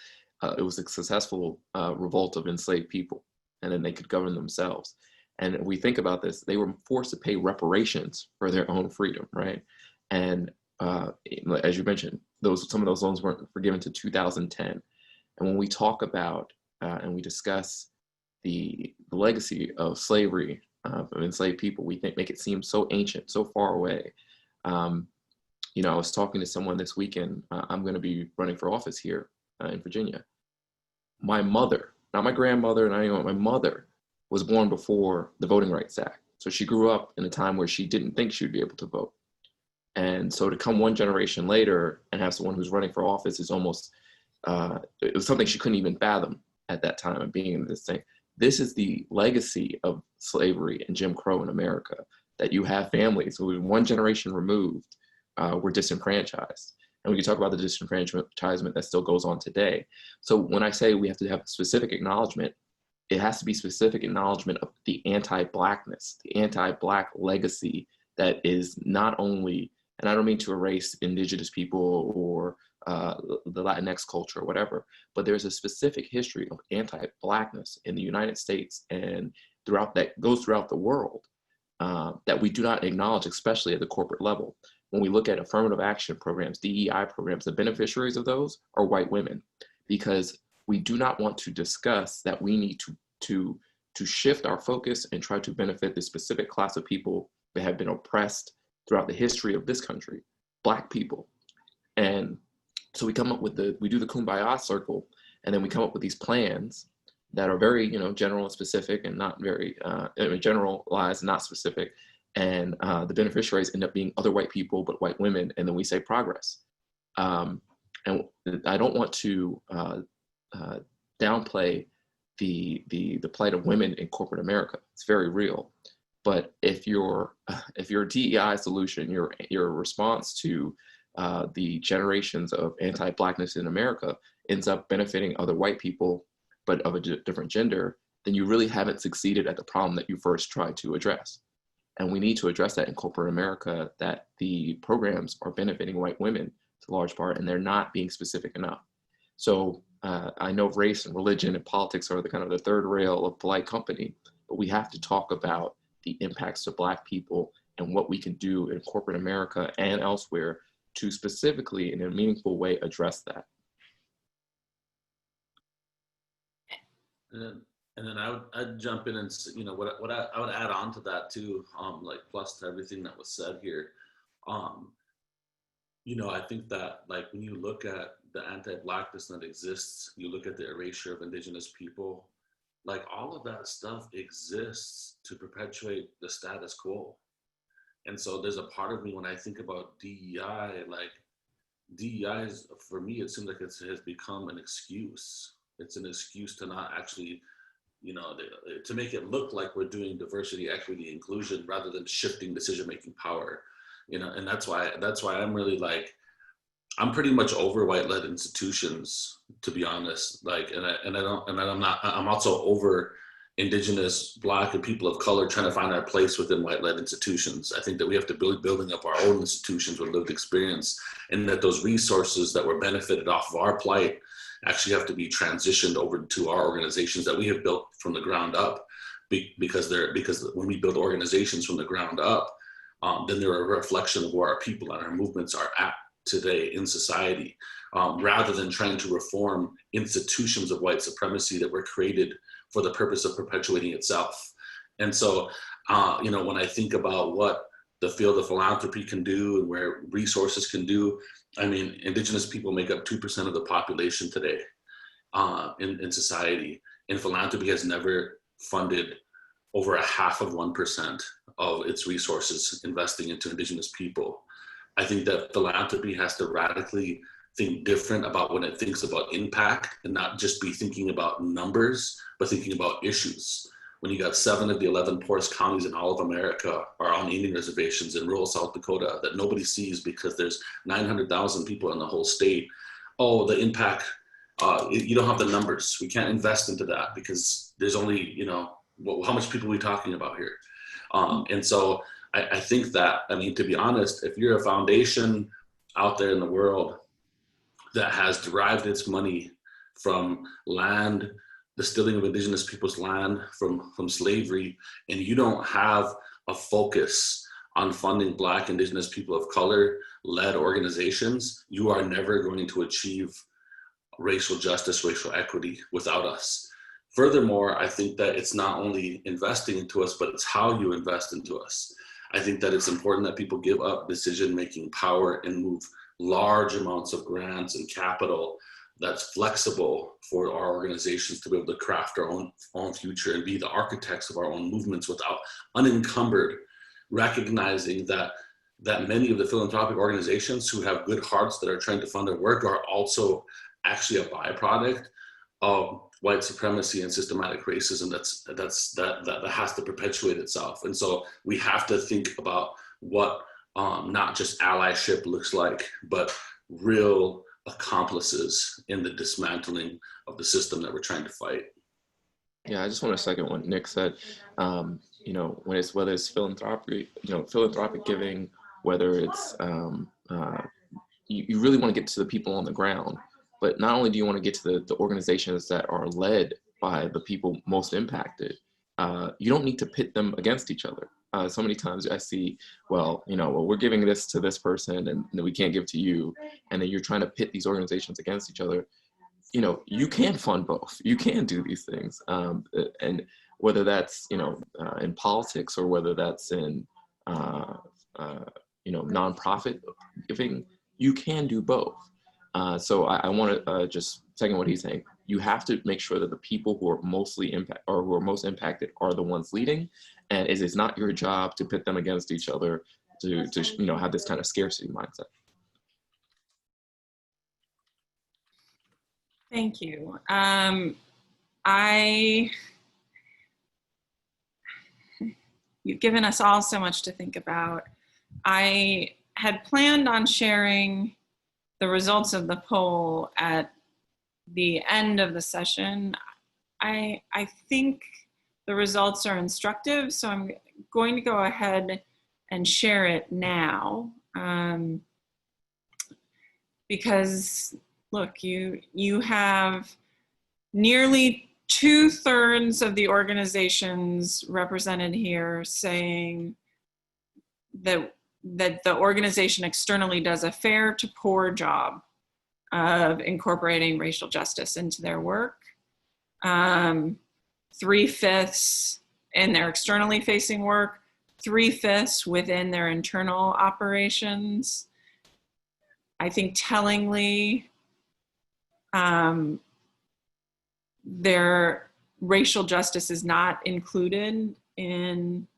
it was a successful revolt of enslaved people, and then they could govern themselves. And we think about this, they were forced to pay reparations for their own freedom, right? And as you mentioned, some of those loans weren't forgiven to 2010. And when we talk about and we discuss the legacy of slavery, of enslaved people, we make it seem so ancient, so far away. I was talking to someone this weekend. I'm going to be running for office here in Virginia. My mother, not my grandmother, and my mother was born before the Voting Rights Act. So she grew up in a time where she didn't think she would be able to vote. And so to come one generation later and have someone who's running for office is almost, it was something she couldn't even fathom at that time of being in this thing. This is the legacy of slavery and Jim Crow in America, that you have families who one generation removed were disenfranchised. And we can talk about the disenfranchisement that still goes on today. So when I say we have to have specific acknowledgement, it has to be specific acknowledgement of the anti-Blackness, the anti-Black legacy that is not only, and I don't mean to erase Indigenous people or the Latinx culture or whatever, but there's a specific history of anti-Blackness in the United States and that goes throughout the world that we do not acknowledge, especially at the corporate level. When we look at affirmative action programs, DEI programs, the beneficiaries of those are white women, because we do not want to discuss that we need to shift our focus and try to benefit the specific class of people that have been oppressed throughout the history of this country, Black people. And so we come up with we do the Kumbaya circle, and then we come up with these plans that are very, general and specific, and not very generalized, not specific. And the beneficiaries end up being other white people, but white women, and then we say progress. And I don't want to downplay the plight of women in corporate America. It's very real. But if your DEI solution, your response to the generations of anti-Blackness in America ends up benefiting other white people, but of a different gender, then you really haven't succeeded at the problem that you first tried to address. And we need to address that in corporate America, that the programs are benefiting white women to a large part, and they're not being specific enough. So I know race and religion and politics are the third rail of polite company, but we have to talk about the impacts to Black people and what we can do in corporate America and elsewhere to specifically, in a meaningful way, address that. And then I'd jump in and what I would add on to that too, plus to everything that was said here. I think that when you look at the anti-Blackness that exists, you look at the erasure of Indigenous people, all of that stuff exists to perpetuate the status quo. And so there's a part of me when I think about DEI, DEI is, for me, it seems like it has become an excuse. It's an excuse to not actually, to make it look like we're doing diversity, equity, inclusion, rather than shifting decision-making power. And that's why I'm really I'm pretty much over white-led institutions, to be honest. Like, I'm also over Indigenous, Black, and people of color trying to find our place within white-led institutions. I think that we have to building up our own institutions with lived experience, and that those resources that were benefited off of our plight actually have to be transitioned over to our organizations that we have built from the ground up. Because when we build organizations from the ground up, then they're a reflection of where our people and our movements are at today in society, rather than trying to reform institutions of white supremacy that were created for the purpose of perpetuating itself. And so, when I think about what the field of philanthropy can do and where resources can do, I mean, Indigenous people make up 2% of the population today in society, and philanthropy has never funded over 0.5% of its resources investing into Indigenous people. I think that philanthropy has to radically think different about when it thinks about impact, and not just be thinking about numbers, but thinking about issues. When you got 7 of the 11 poorest counties in all of America are on Indian reservations in rural South Dakota that nobody sees because there's 900,000 people in the whole state. Oh, the impact, you don't have the numbers. We can't invest into that because there's only, how much people are we talking about here? And so I think that, I mean, to be honest, if you're a foundation out there in the world that has derived its money from land, the stealing of Indigenous people's land from slavery, and you don't have a focus on funding Black, Indigenous, people of color led organizations, you are never going to achieve racial justice, racial equity without us. Furthermore, I think that it's not only investing into us, but it's how you invest into us. I think that it's important that people give up decision-making power and move large amounts of grants and capital that's flexible for our organizations to be able to craft our own future and be the architects of our own movements without unencumbered, recognizing that many of the philanthropic organizations who have good hearts that are trying to fund their work are also actually a byproduct of white supremacy and systematic racism that has to perpetuate itself. And so we have to think about what not just allyship looks like, but real accomplices in the dismantling of the system that we're trying to fight. Yeah, I just want to second what Nick said. Whether it's philanthropic giving, whether it's you really want to get to the people on the ground. But not only do you want to get to the organizations that are led by the people most impacted, you don't need to pit them against each other. So many times I see, we're giving this to this person and we can't give to you. And then you're trying to pit these organizations against each other. You can fund both. You can do these things. And whether that's, in politics or whether that's in, nonprofit giving, you can do both. So I want to just second what he's saying. You have to make sure that the people who are most impacted are the ones leading, and it is not your job to pit them against each other to have this kind of scarcity mindset. Thank you. You've given us all so much to think about. I had planned on sharing the results of the poll at the end of the session. I think the results are instructive, so I'm going to go ahead and share it now. Because look, you have nearly 2/3 of the organizations represented here saying that the organization externally does a fair to poor job of incorporating racial justice into their work. 3/5 in their externally facing work, 3/5 within their internal operations. I think tellingly, their racial justice is not included in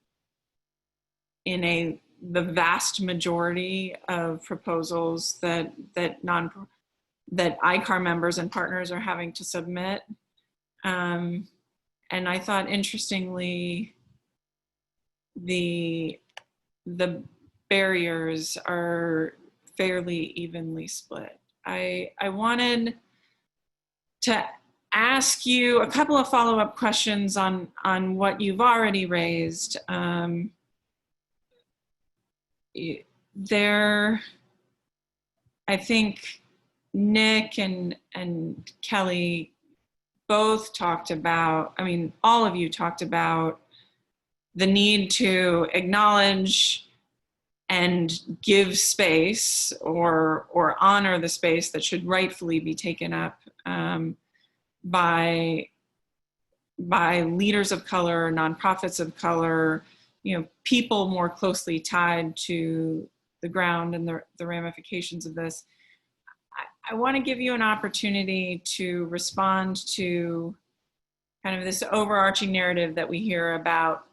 the vast majority of proposals that ICAR members and partners are having to submit. And I thought, interestingly, the barriers are fairly evenly split. I wanted to ask you a couple of follow-up questions on what you've already raised. I think Nick and Kelly both talked about, I mean, all of you talked about the need to acknowledge and give space or honor the space that should rightfully be taken up by leaders of color, nonprofits of color, people more closely tied to the ground and the ramifications of this. I want to give you an opportunity to respond to kind of this overarching narrative that we hear about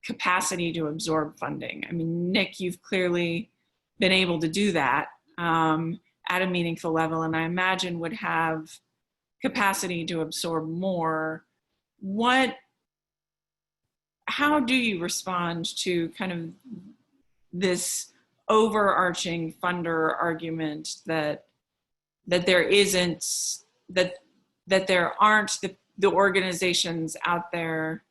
capacity to absorb funding. I mean, Nick, you've clearly been able to do that at a meaningful level, and I imagine would have capacity to absorb more. How do you respond to kind of this overarching funder argument that there aren't the organizations out there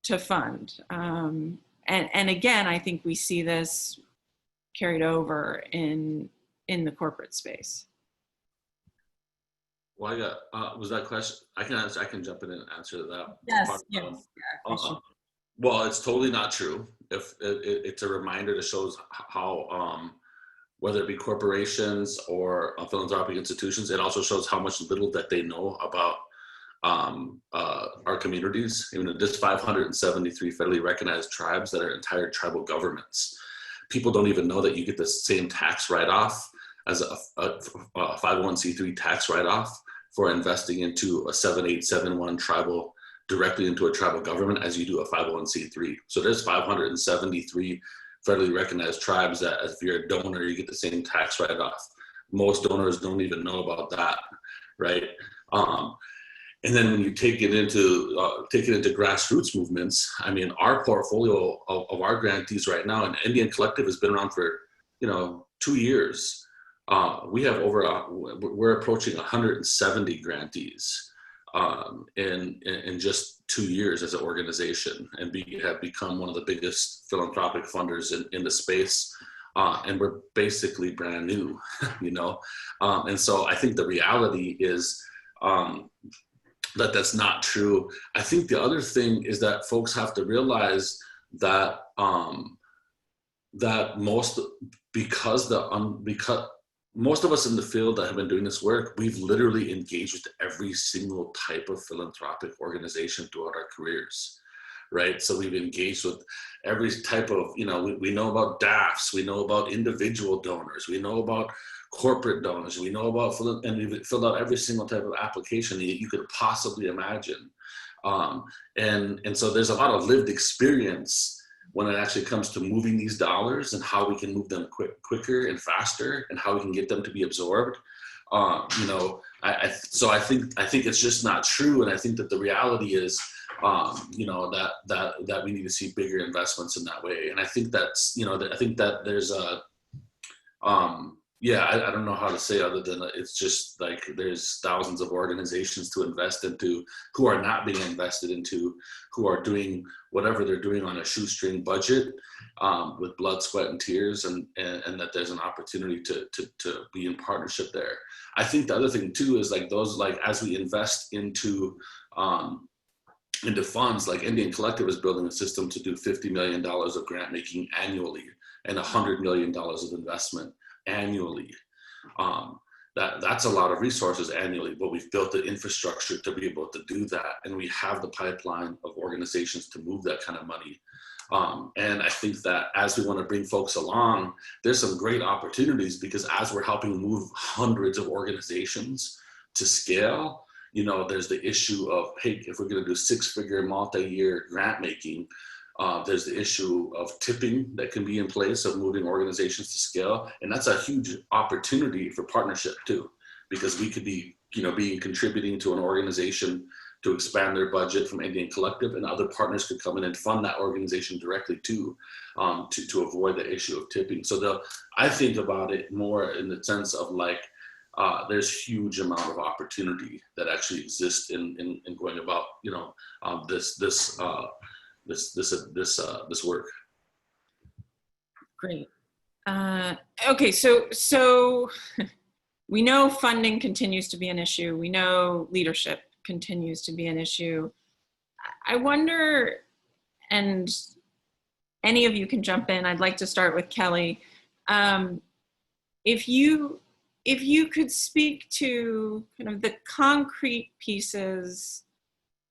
to fund? And again, I think we see this carried over in the corporate space. Well, I got, was that question? I can jump in and answer that. Yes. Well, it's totally not true. If it's a reminder that shows how, whether it be corporations or philanthropic institutions, it also shows how much little that they know about our communities. There's 573 federally recognized tribes that are entire tribal governments. People don't even know that you get the same tax write-off as a 501c3 tax write-off for investing into a 7871 tribal, directly into a tribal government, as you do a 501c3. So there's 573 federally recognized tribes that if you're a donor, you get the same tax write-off. Most donors don't even know about that, right? And then when you take it into grassroots movements, I mean, our portfolio of our grantees right now, and Indian Collective has been around for 2 years. We have we're approaching 170 grantees in just 2 years as an organization, and we have become one of the biggest philanthropic funders in the space. And we're basically brand new, and so I think the reality is that's not true. I think the other thing is that folks have to realize that because most of us in the field that have been doing this work, we've literally engaged with every single type of philanthropic organization throughout our careers, right? So we've engaged with every type of, we know about DAFs, we know about individual donors, we know about corporate donors, we know about, and we've filled out every single type of application that you could possibly imagine. And so there's a lot of lived experience when it actually comes to moving these dollars and how we can move them quicker and faster, and how we can get them to be absorbed. So I think it's just not true, and I think that the reality is, that we need to see bigger investments in that way. And I think that's, I think that there's a, I don't know how to say other than it's just like there's thousands of organizations to invest into who are not being invested into, who are doing whatever they're doing on a shoestring budget with blood, sweat, and tears, and that there's an opportunity to be in partnership there. I think the other thing too is as we invest into funds, like Indian Collective is building a system to do $50 million of grant making annually and $100 million of investment annually. That's a lot of resources annually, but we've built the infrastructure to be able to do that, and we have the pipeline of organizations to move that kind of money. And I think that as we want to bring folks along, there's some great opportunities, because as we're helping move hundreds of organizations to scale, there's the issue of, hey, if we're going to do 6-figure multi-year grant making, there's the issue of tipping that can be in place of moving organizations to scale. And that's a huge opportunity for partnership too, because we could be, contributing to an organization to expand their budget from Indian Collective, and other partners could come in and fund that organization directly to avoid the issue of tipping. So I think about it more in the sense of like, there's huge amount of opportunity that actually exists in going about, you know, this work. Great. Okay, so we know funding continues to be an issue. We know leadership continues to be an issue. I wonder, and any of you can jump in. I'd like to start with Kelly. If you could speak to kind of the concrete pieces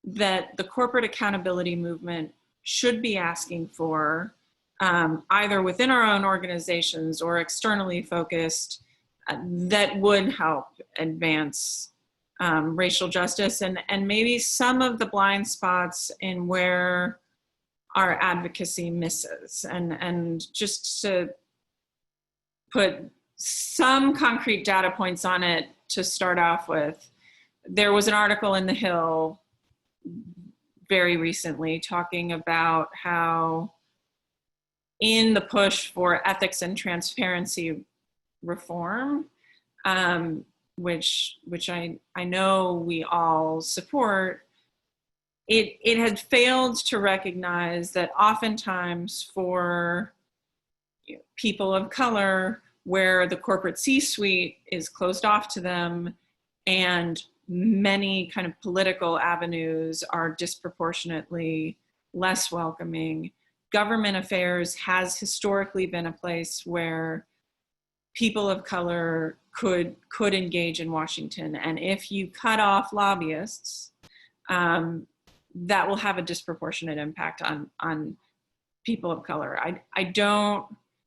that the corporate accountability movement should be asking for, either within our own organizations or externally focused, that would help advance racial justice, and maybe some of the blind spots in where our advocacy misses, and just to put some concrete data points on it to start off with. There was an article in The Hill very recently talking about how in the push for ethics and transparency reform, which I know we all support, it had failed to recognize that oftentimes for people of color, where the corporate C-suite is closed off to them and many kind of political avenues are disproportionately less welcoming, government affairs has historically been a place where people of color could engage in Washington. And if you cut off lobbyists, that will have a disproportionate impact on people of color.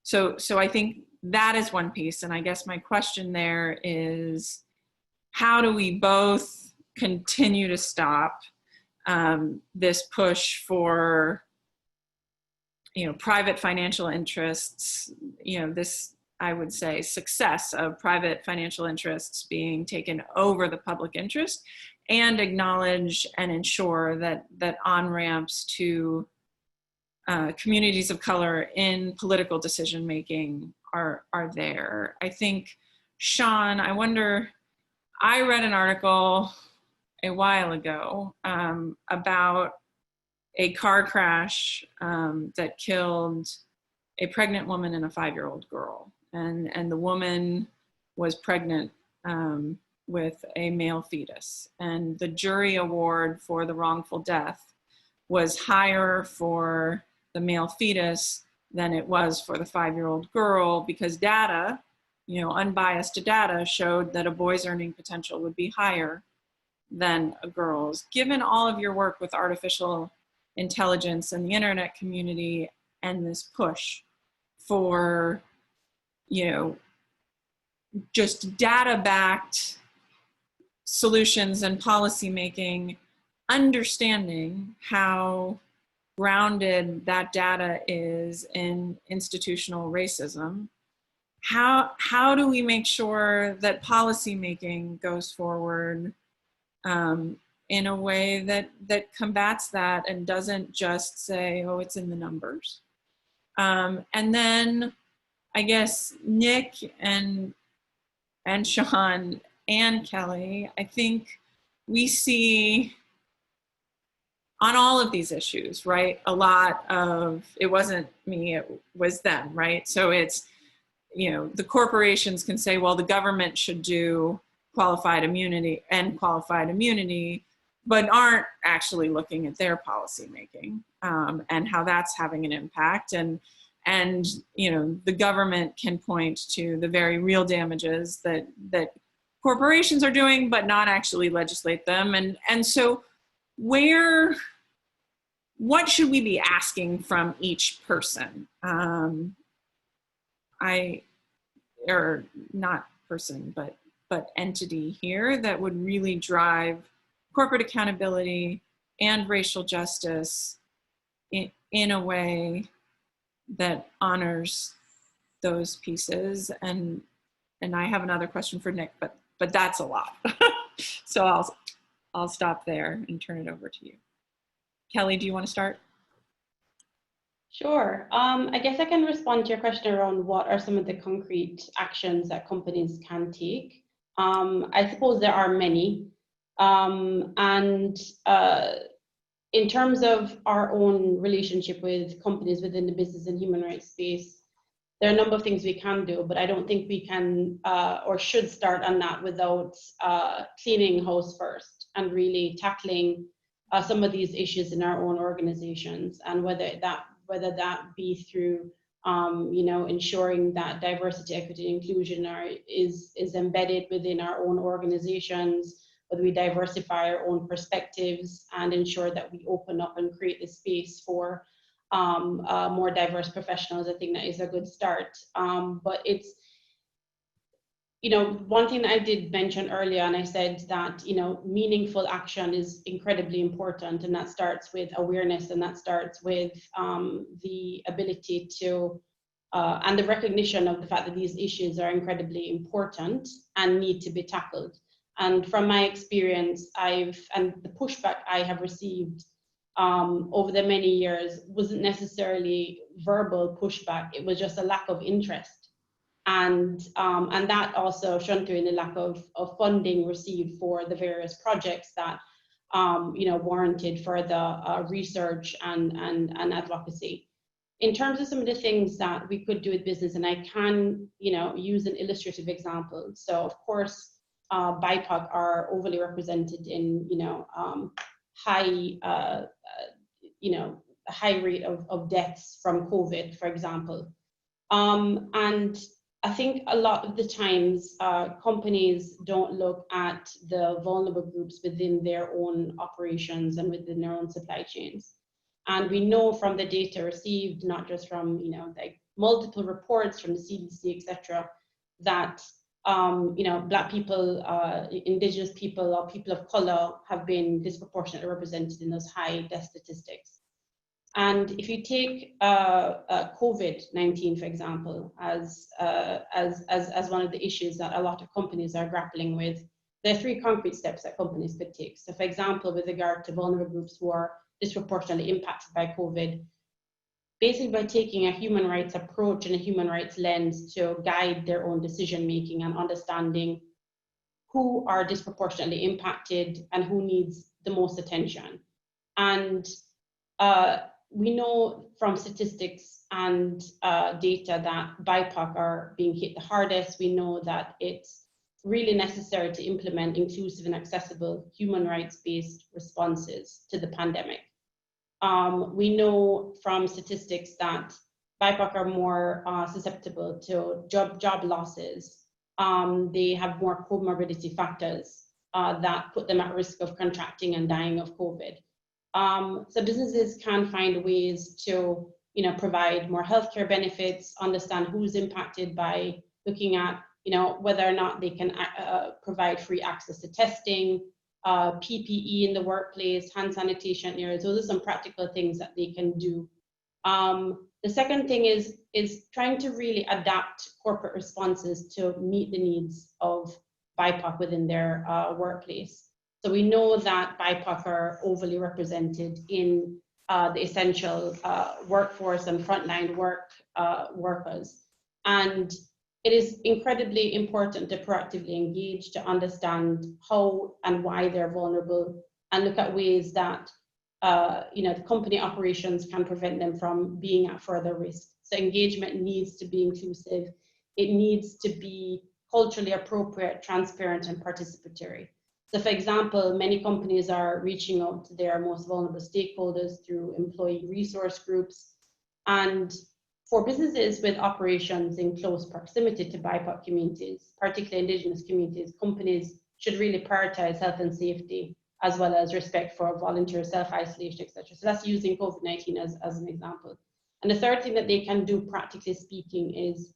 So I think that is one piece. And I guess my question there is, how do we both continue to stop this push for, private financial interests, this, I would say, success of private financial interests being taken over the public interest, and acknowledge and ensure that on-ramps to communities of color in political decision-making are there. I think, Sean, I wonder, I read an article a while ago about a car crash that killed a pregnant woman and a 5-year-old girl. And the woman was pregnant with a male fetus. And the jury award for the wrongful death was higher for the male fetus than it was for the 5-year-old girl, because data, unbiased data, showed that a boy's earning potential would be higher than a girl's. Given all of your work with artificial intelligence and the internet community and this push for, just data-backed solutions and policymaking, understanding how grounded that data is in institutional racism, how do we make sure that policymaking goes forward in a way that combats that and doesn't just say, oh, it's in the numbers? And then I guess Nick and Sean and Kelly, I think we see on all of these issues, right, a lot of, it wasn't me, it was them, right? So it's, the corporations can say, well, the government should do qualified immunity, but aren't actually looking at their policymaking and how that's having an impact. And the government can point to the very real damages that corporations are doing, but not actually legislate them. And so what should we be asking from each person? Or not person, but entity here that would really drive corporate accountability and racial justice in a way that honors those pieces. And I have another question for Nick, but that's a lot. So I'll stop there and turn it over to you. Kelly, do you want to start? Sure. I guess I can respond to your question around what are some of the concrete actions that companies can take. I suppose there are many. In terms of our own relationship with companies within the business and human rights space, there are a number of things we can do, but I don't think we can or should start on that without cleaning house first and really tackling some of these issues in our own organizations, and whether that be through ensuring that diversity, equity, and inclusion is embedded within our own organizations, whether we diversify our own perspectives and ensure that we open up and create the space for more diverse professionals. I think that is a good start. But it's, one thing that I did mention earlier, and I said that, meaningful action is incredibly important, and that starts with awareness, and that starts with the ability to, and the recognition of the fact that these issues are incredibly important and need to be tackled. And from my experience, and the pushback I have received over the many years wasn't necessarily verbal pushback, it was just a lack of interest. And that also shone through in the lack of funding received for the various projects that warranted further research and advocacy. In terms of some of the things that we could do with business, and I can use an illustrative example. So of course, BIPOC are overly represented in high rate of deaths from COVID, for example. And I think a lot of the times companies don't look at the vulnerable groups within their own operations and within their own supply chains. And we know from the data received, not just from like multiple reports from the CDC, etc., that Black people, Indigenous people, or people of color have been disproportionately represented in those high death statistics. And if you take COVID-19, for example, as one of the issues that a lot of companies are grappling with, there are 3 concrete steps that companies could take. So for example, with regard to vulnerable groups who are disproportionately impacted by COVID, basically by taking a human rights approach and a human rights lens to guide their own decision making and understanding who are disproportionately impacted and who needs the most attention. And we know from statistics and data that BIPOC are being hit the hardest. We know that it's really necessary to implement inclusive and accessible human rights-based responses to the pandemic. We know from statistics that BIPOC are more susceptible to job losses. They have more comorbidity factors that put them at risk of contracting and dying of COVID. So businesses can find ways to, provide more healthcare benefits, understand who's impacted by looking at, whether or not they can provide free access to testing, PPE in the workplace, hand sanitation areas. Those are some practical things that they can do. The second thing is trying to really adapt corporate responses to meet the needs of BIPOC within their workplace. So we know that BIPOC are overly represented in the essential workforce and frontline workers. And it is incredibly important to proactively engage, to understand how and why they're vulnerable, and look at ways that the company operations can prevent them from being at further risk. So engagement needs to be inclusive. It needs to be culturally appropriate, transparent, and participatory. So for example, many companies are reaching out to their most vulnerable stakeholders through employee resource groups. And for businesses with operations in close proximity to BIPOC communities, particularly Indigenous communities, companies should really prioritize health and safety, as well as respect for volunteer self-isolation, etc. So that's using COVID-19 as an example. And the third thing that they can do, practically speaking, is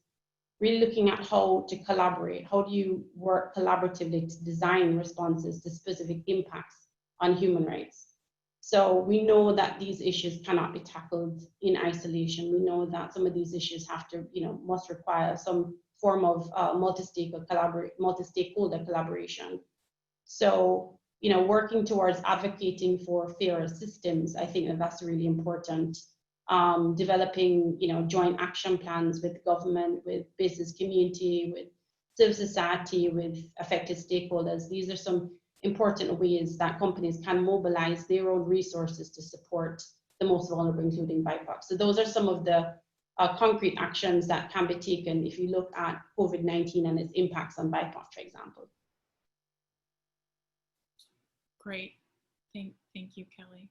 really looking at how to collaborate. How do you work collaboratively to design responses to specific impacts on human rights? So we know that these issues cannot be tackled in isolation. We know that some of these issues have to, must require some form of multi-stakeholder collaboration. So, working towards advocating for fairer systems. I think that that's really important. Developing, joint action plans with government, with business community, with civil society, with affected stakeholders. These are some important ways that companies can mobilize their own resources to support the most vulnerable, including BIPOC. So those are some of the concrete actions that can be taken if you look at COVID-19 and its impacts on BIPOC, for example. Great. Thank you, Kelly.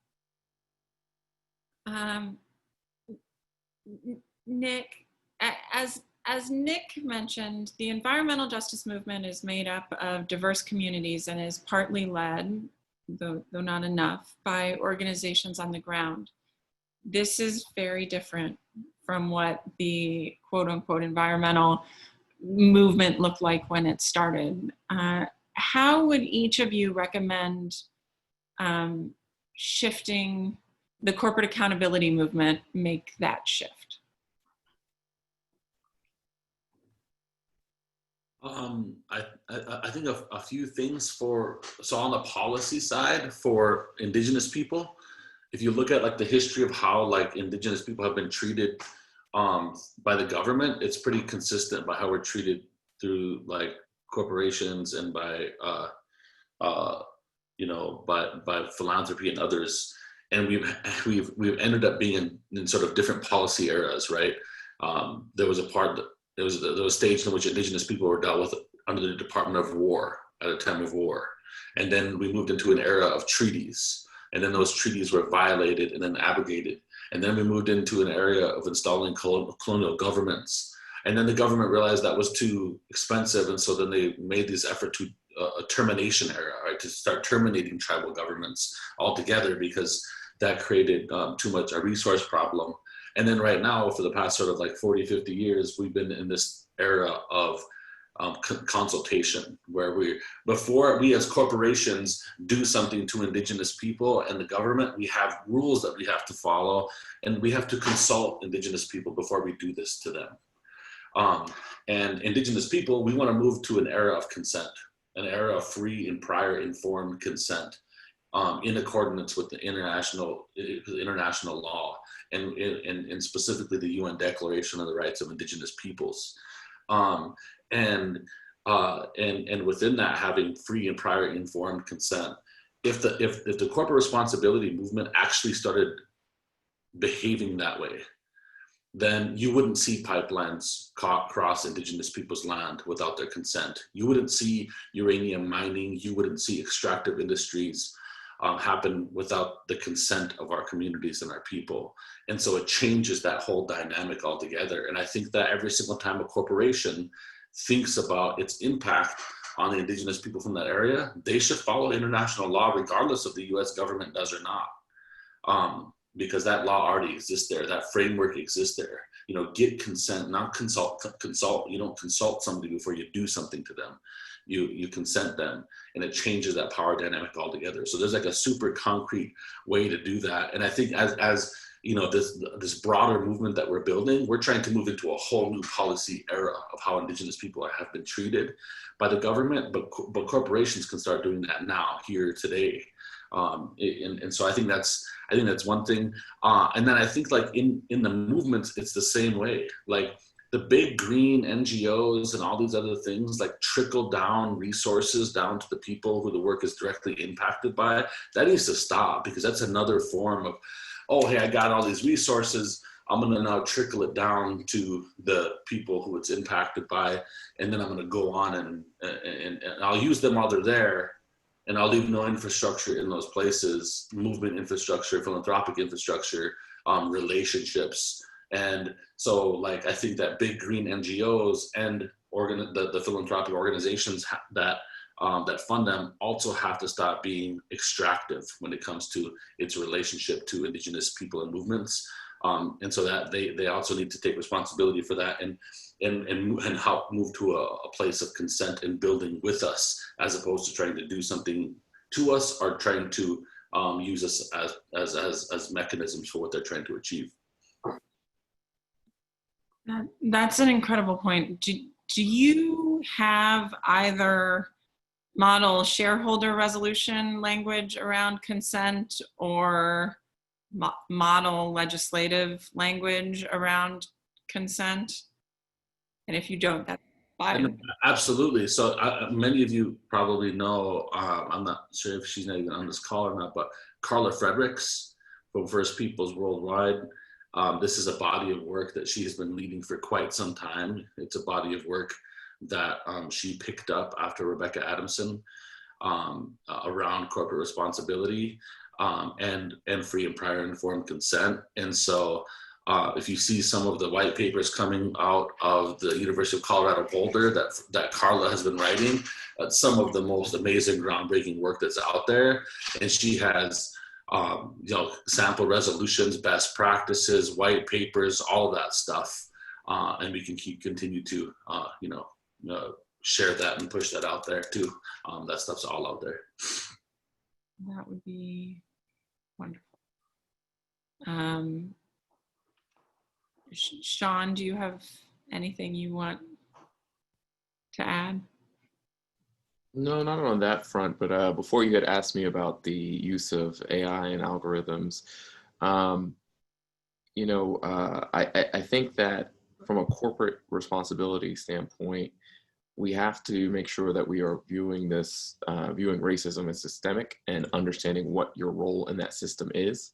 Nick, as Nick mentioned, the environmental justice movement is made up of diverse communities and is partly led, though not enough, by organizations on the ground. This is very different from what the quote unquote environmental movement looked like when it started. How would each of you recommend shifting the corporate accountability movement, make that shift? I think a few things so on the policy side for Indigenous people, if you look at like the history of how like Indigenous people have been treated by the government, it's pretty consistent by how we're treated through like corporations and by by philanthropy and others. And we've ended up being in sort of different policy eras, right? There was a stage in which Indigenous people were dealt with under the Department of War at a time of war. And then we moved into an era of treaties. And then those treaties were violated and then abrogated. And then we moved into an area of installing colonial governments. And then the government realized that was too expensive. And so then they made this effort to a termination era, right? To start terminating tribal governments altogether because that created too much a resource problem. And then right now, for the past sort of like 40, 50 years, we've been in this era of consultation where before we as corporations do something to Indigenous people and the government, we have rules that we have to follow and we have to consult Indigenous people before we do this to them. And Indigenous people, we want to move to an era of consent, an era of free and prior informed consent in accordance with the international law and specifically the UN Declaration on the Rights of Indigenous Peoples. And within that, having free and prior informed consent. If the corporate responsibility movement actually started behaving that way, then you wouldn't see pipelines cross Indigenous people's land without their consent. You wouldn't see uranium mining. You wouldn't see extractive industries happen without the consent of our communities and our people. And so it changes that whole dynamic altogether. And I think that every single time a corporation thinks about its impact on the Indigenous people from that area, they should follow international law regardless if the US government does or not. Because that law already exists there, that framework exists there. Get consent, not consult. You don't consult somebody before you do something to them. You consent them, and it changes that power dynamic altogether. So there's like a super concrete way to do that. And I think as this broader movement that we're building, we're trying to move into a whole new policy era of how Indigenous people have been treated by the government, but corporations can start doing that now, here, today. And so I think that's one thing. And then I think like in the movements, it's the same way. Like the big green NGOs and all these other things like trickle down resources down to the people who the work is directly impacted by. That needs to stop, because that's another form of, oh, hey, I got all these resources, I'm gonna now trickle it down to the people who it's impacted by, and then I'm gonna go on and I'll use them while they're there, and I'll leave no infrastructure in those places, movement infrastructure, philanthropic infrastructure, relationships. And so like, I think that big green NGOs and the philanthropic organizations that fund them also have to stop being extractive when it comes to its relationship to Indigenous people and movements. And so that they also need to take responsibility for that and help move to a place of consent and building with us, as opposed to trying to do something to us or trying to use us as mechanisms for what they're trying to achieve. That's an incredible point. Do you have either model shareholder resolution language around consent, or model legislative language around consent? And if you don't, that's fine. Absolutely. So many of you probably know, I'm not sure if she's not even on this call or not, but Carla Fredericks from First Peoples Worldwide. This is a body of work that she has been leading for quite some time. It's a body of work that she picked up after Rebecca Adamson around corporate responsibility and free and prior informed consent. And so if you see some of the white papers coming out of the University of Colorado Boulder that Carla has been writing, some of the most amazing groundbreaking work that's out there. And she has sample resolutions, best practices, white papers, all of that stuff. And we can continue to, share that and push that out there too. That stuff's all out there. That would be wonderful. Sean, do you have anything you want to add? No, not on that front, but before you had asked me about the use of AI and algorithms, I think that from a corporate responsibility standpoint, we have to make sure that we are viewing racism as systemic and understanding what your role in that system is.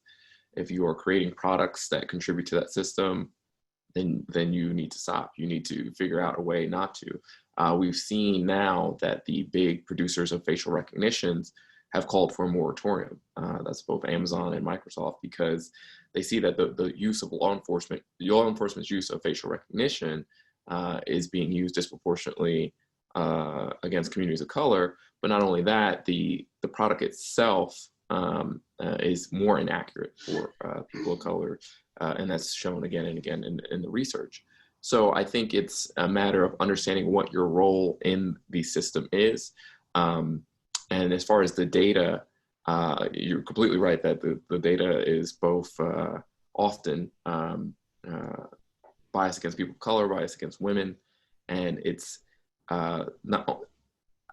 If you are creating products that contribute to that system, then you need to stop. You need to figure out a way not to. We've seen now that the big producers of facial recognitions have called for a moratorium. That's both Amazon and Microsoft, because they see that the use of law enforcement's use of facial recognition is being used disproportionately against communities of color. But not only that, the product itself is more inaccurate for people of color, and that's shown again and again in the research. So I think it's a matter of understanding what your role in the system is. And as far as the data, you're completely right that the data is both often bias against people of color, bias against women, and it's not.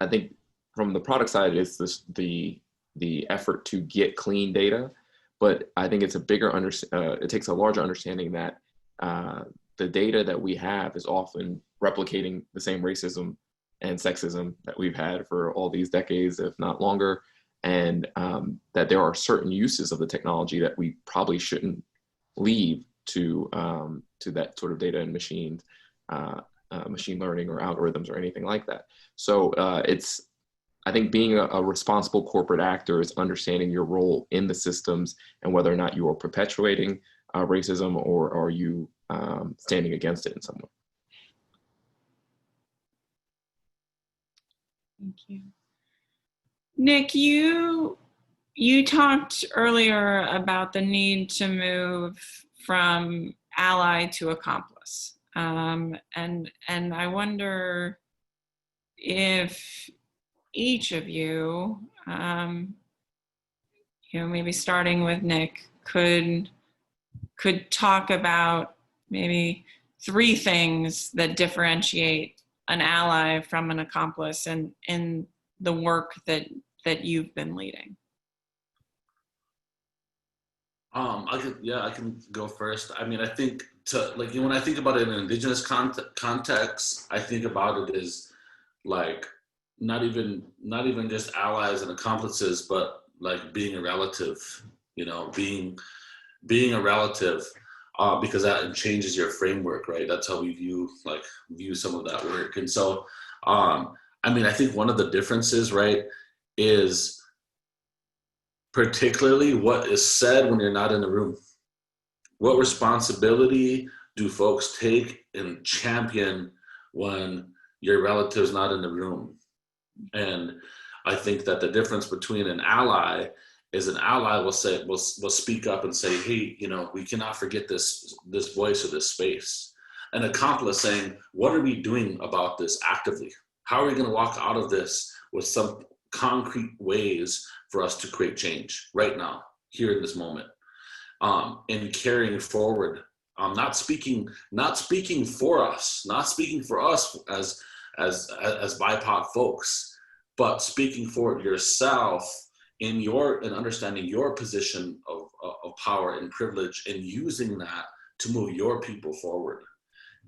I think from the product side, it's the effort to get clean data, but I think it's a bigger it takes a larger understanding that the data that we have is often replicating the same racism and sexism that we've had for all these decades, if not longer, and that there are certain uses of the technology that we probably shouldn't leave to that sort of data and machine learning or algorithms or anything like that. So I think being a responsible corporate actor is understanding your role in the systems and whether or not you are perpetuating racism or are you standing against it in some way. Thank you. Nick, you talked earlier about the need to move from ally to accomplice. And I wonder if each of you, maybe starting with Nick, could talk about maybe 3 things that differentiate an ally from an accomplice in the work that you've been leading. I can go first. I mean, I think when I think about it in an Indigenous context, I think about it as like not even just allies and accomplices, but like being a relative. Being a relative, because that changes your framework, right? That's how we view some of that work. And so, I mean, I think one of the differences, right, is particularly what is said when you're not in the room. What responsibility do folks take and champion when your relative's not in the room? And I think that the difference between an ally is an ally will speak up and say, hey, we cannot forget this voice or this space. An accomplice saying, what are we doing about this actively? How are we going to walk out of this with some concrete ways for us to create change right now, here in this moment, and carrying forward, not speaking for us as BIPOC folks, but speaking for yourself in understanding your position of power and privilege, and using that to move your people forward.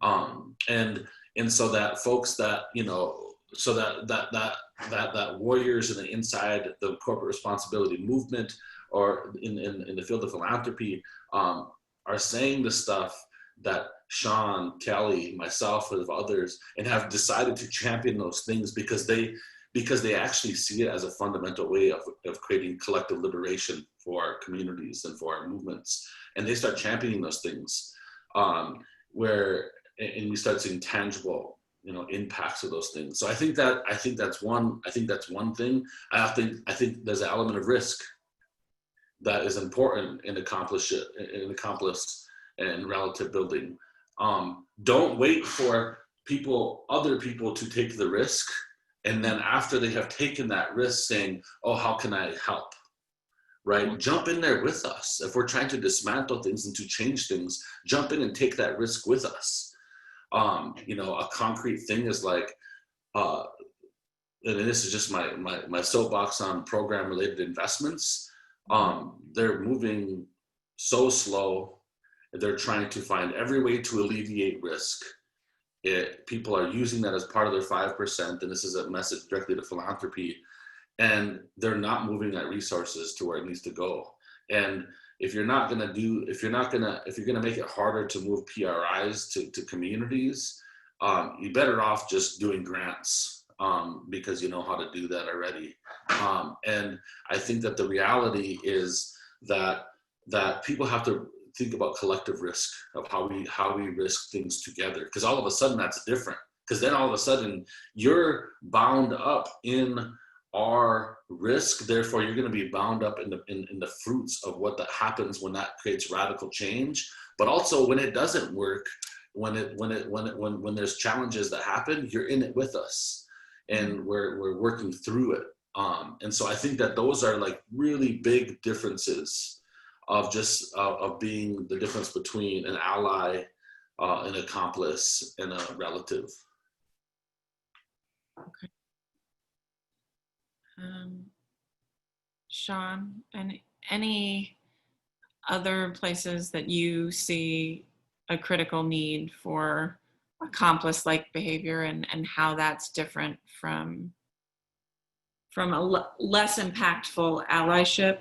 And so that folks that, you know, so that warriors in the inside the corporate responsibility movement, or in the field of philanthropy, are saying the stuff that Sean, Kelly, myself, and others, and have decided to champion those things because they actually see it as a fundamental way of creating collective liberation for our communities and for our movements. And they start championing those things, and we start seeing tangible, you know, impacts of those things. So I think that's one thing. I think there's an element of risk that is important in accomplice and relative building. Don't wait for other people to take the risk, and then after they have taken that risk, saying, oh, how can I help? Right? Jump in there with us. If we're trying to dismantle things and to change things, jump in and take that risk with us. You know, a concrete thing is like, and this is just my soapbox on program related investments. They're moving so slow. They're trying to find every way to alleviate risk. People are using that as part of their 5%, and this is a message directly to philanthropy, and they're not moving that resources to where it needs to go. And if you're going to make it harder to move PRIs to communities, you're better off just doing grants, because you know how to do that already. And I think that the reality is that people have to think about collective risk of how we risk things together, because all of a sudden that's different, because then all of a sudden you're bound up in our risk, therefore you're going to be bound up in the fruits of what that happens when that creates radical change. But also when it doesn't work, when there's challenges that happen, you're in it with us, and we're working through it. And so I think that those are like really big differences of being the difference between an ally, an accomplice, and a relative. Okay. Sean, any other places that you see a critical need for accomplice-like behavior, and how that's different from a less impactful allyship?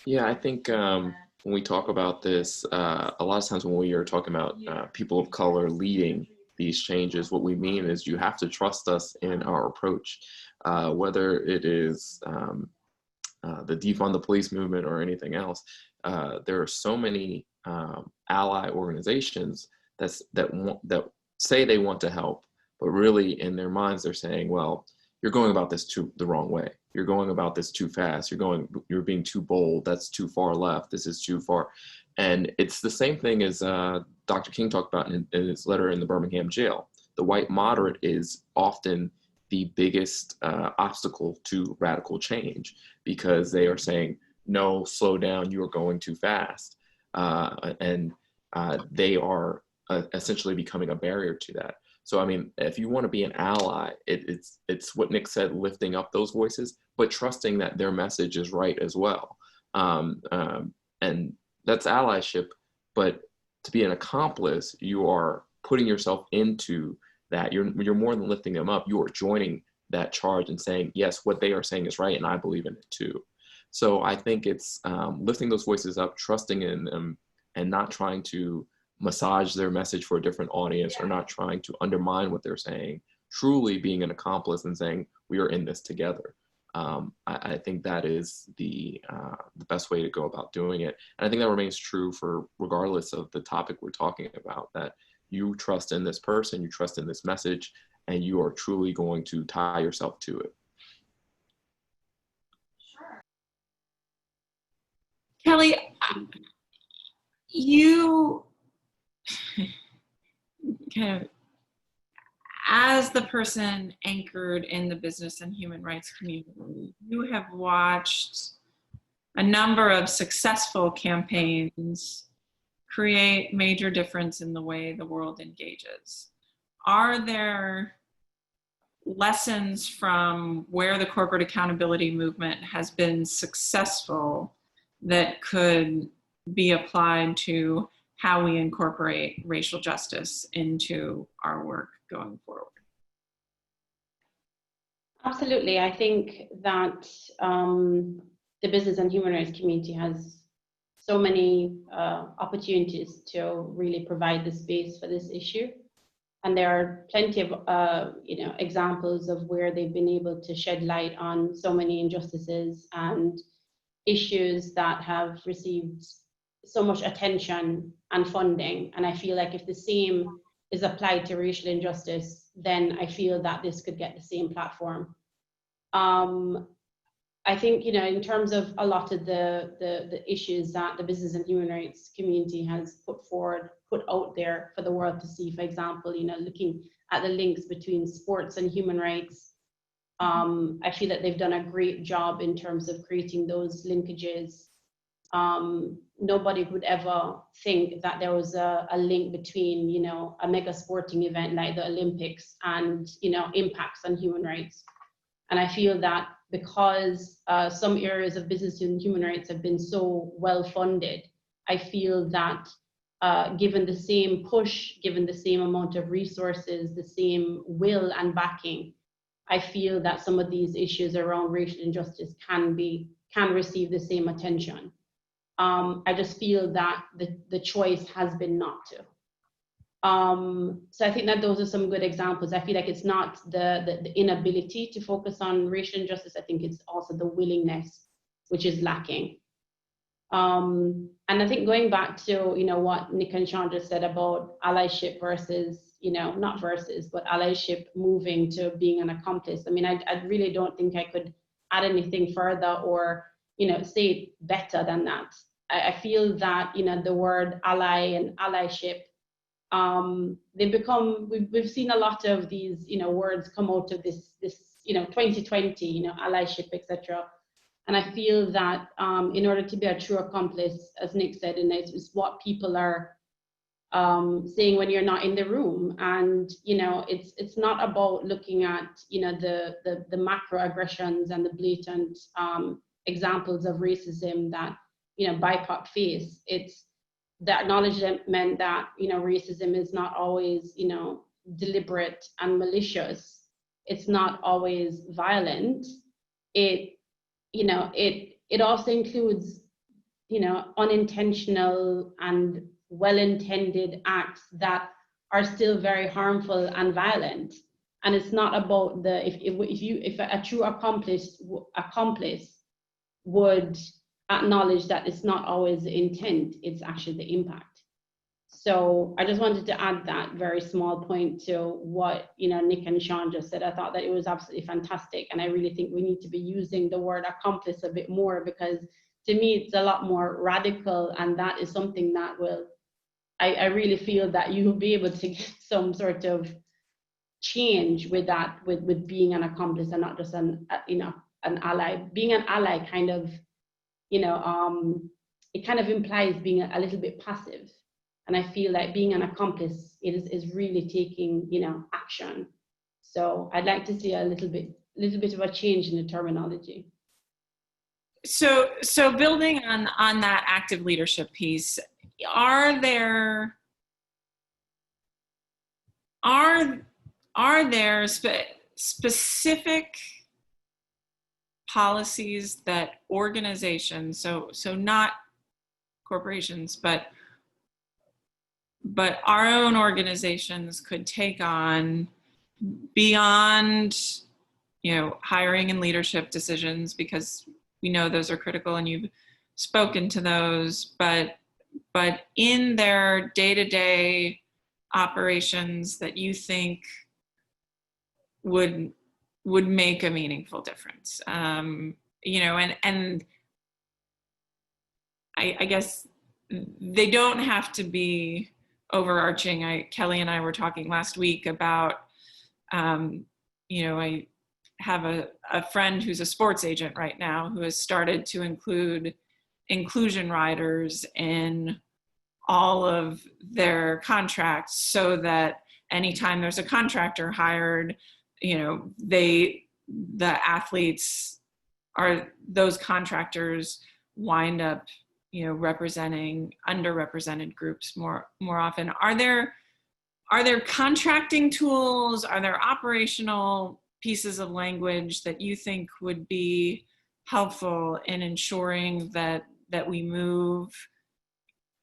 Yeah, I think when we talk about this, a lot of times when we are talking about people of color leading these changes, what we mean is you have to trust us in our approach, whether it is the defund the police movement or anything else. There are so many ally organizations that say they want to help, but really in their minds they're saying, well, you're going about this the wrong way. You're going about this too fast. You're being too bold. That's too far left. This is too far. And it's the same thing as Dr. King talked about in his letter in the Birmingham jail. The white moderate is often the biggest obstacle to radical change, because they are saying, no, slow down, you are going too fast. And they are essentially becoming a barrier to that. So, I mean, if you want to be an ally, it's what Nick said, lifting up those voices, but trusting that their message is right as well. And that's allyship, but to be an accomplice, you are putting yourself into that. You're more than lifting them up. You are joining that charge and saying, yes, what they are saying is right, and I believe in it too. So I think it's lifting those voices up, trusting in them, and not trying to massage their message for a different audience, or not trying to undermine what they're saying, truly being an accomplice and saying, we are in this together. I think that is the best way to go about doing it. And I think that remains true for regardless of the topic we're talking about, that you trust in this person, you trust in this message, and you are truly going to tie yourself to it. Kelly, you kind of, as the person anchored in the business and human rights community, you have watched a number of successful campaigns create major difference in the way the world engages. Are there lessons from where the corporate accountability movement has been successful that could be applied to how we incorporate racial justice into our work going forward? Absolutely. I think that the business and human rights community has so many opportunities to really provide the space for this issue. And there are plenty of examples of where they've been able to shed light on so many injustices and issues that have received so much attention and funding. And I feel like if the same is applied to racial injustice, then I feel that this could get the same platform. I think, in terms of a lot of the issues that the business and human rights community has put out there for the world to see, for example, looking at the links between sports and human rights, I feel that they've done a great job in terms of creating those linkages. Nobody would ever think that there was a link between, a mega sporting event like the Olympics and, impacts on human rights. And I feel that because some areas of business and human rights have been so well funded, I feel that given the same push, given the same amount of resources, the same will and backing, I feel that some of these issues around racial injustice can receive the same attention. I just feel that the choice has been not to. So I think that those are some good examples. I feel like it's not the inability to focus on racial injustice. I think it's also the willingness, which is lacking. And I think going back to, what Nick and Chandra said about allyship versus, not versus, but allyship moving to being an accomplice. I mean, I really don't think I could add anything further or, say it better than that. I feel that, the word ally and allyship, we've seen a lot of these, words come out of this 2020, allyship, etc. And I feel that in order to be a true accomplice, as Nick said, and it's what people are saying when you're not in the room. And, it's not about looking at, the macro aggressions and the blatant examples of racism that, BIPOC face. It's the acknowledgement that, racism is not always, deliberate and malicious. It's not always violent. It also includes, unintentional and well-intended acts that are still very harmful and violent. And it's not about if a true accomplice would acknowledge that it's not always the intent, it's actually the impact. So I just wanted to add that very small point to what Nick and Sean just said. I thought that it was absolutely fantastic, and I really think we need to be using the word accomplice a bit more, because to me it's a lot more radical, and that is something that will, I really feel that you will be able to get some sort of change with that, with being an accomplice and not just an ally. Being an ally kind of, it kind of implies being a little bit passive. And I feel like being an accomplice is really taking, action. So I'd like to see a little bit of a change in the terminology. So building on that active leadership piece, are there specific policies that organizations, so not corporations, but our own organizations could take on beyond, hiring and leadership decisions, because we know those are critical and you've spoken to those, but in their day-to-day operations that you think would make a meaningful difference, and I guess they don't have to be overarching. Kelly and I were talking last week about, I have a friend who's a sports agent right now who has started to include inclusion riders in all of their contracts, so that anytime there's a contractor hired, you know, the athletes are, those contractors wind up, you know, representing underrepresented groups more often. Are there contracting tools? Are there operational pieces of language that you think would be helpful in ensuring that we move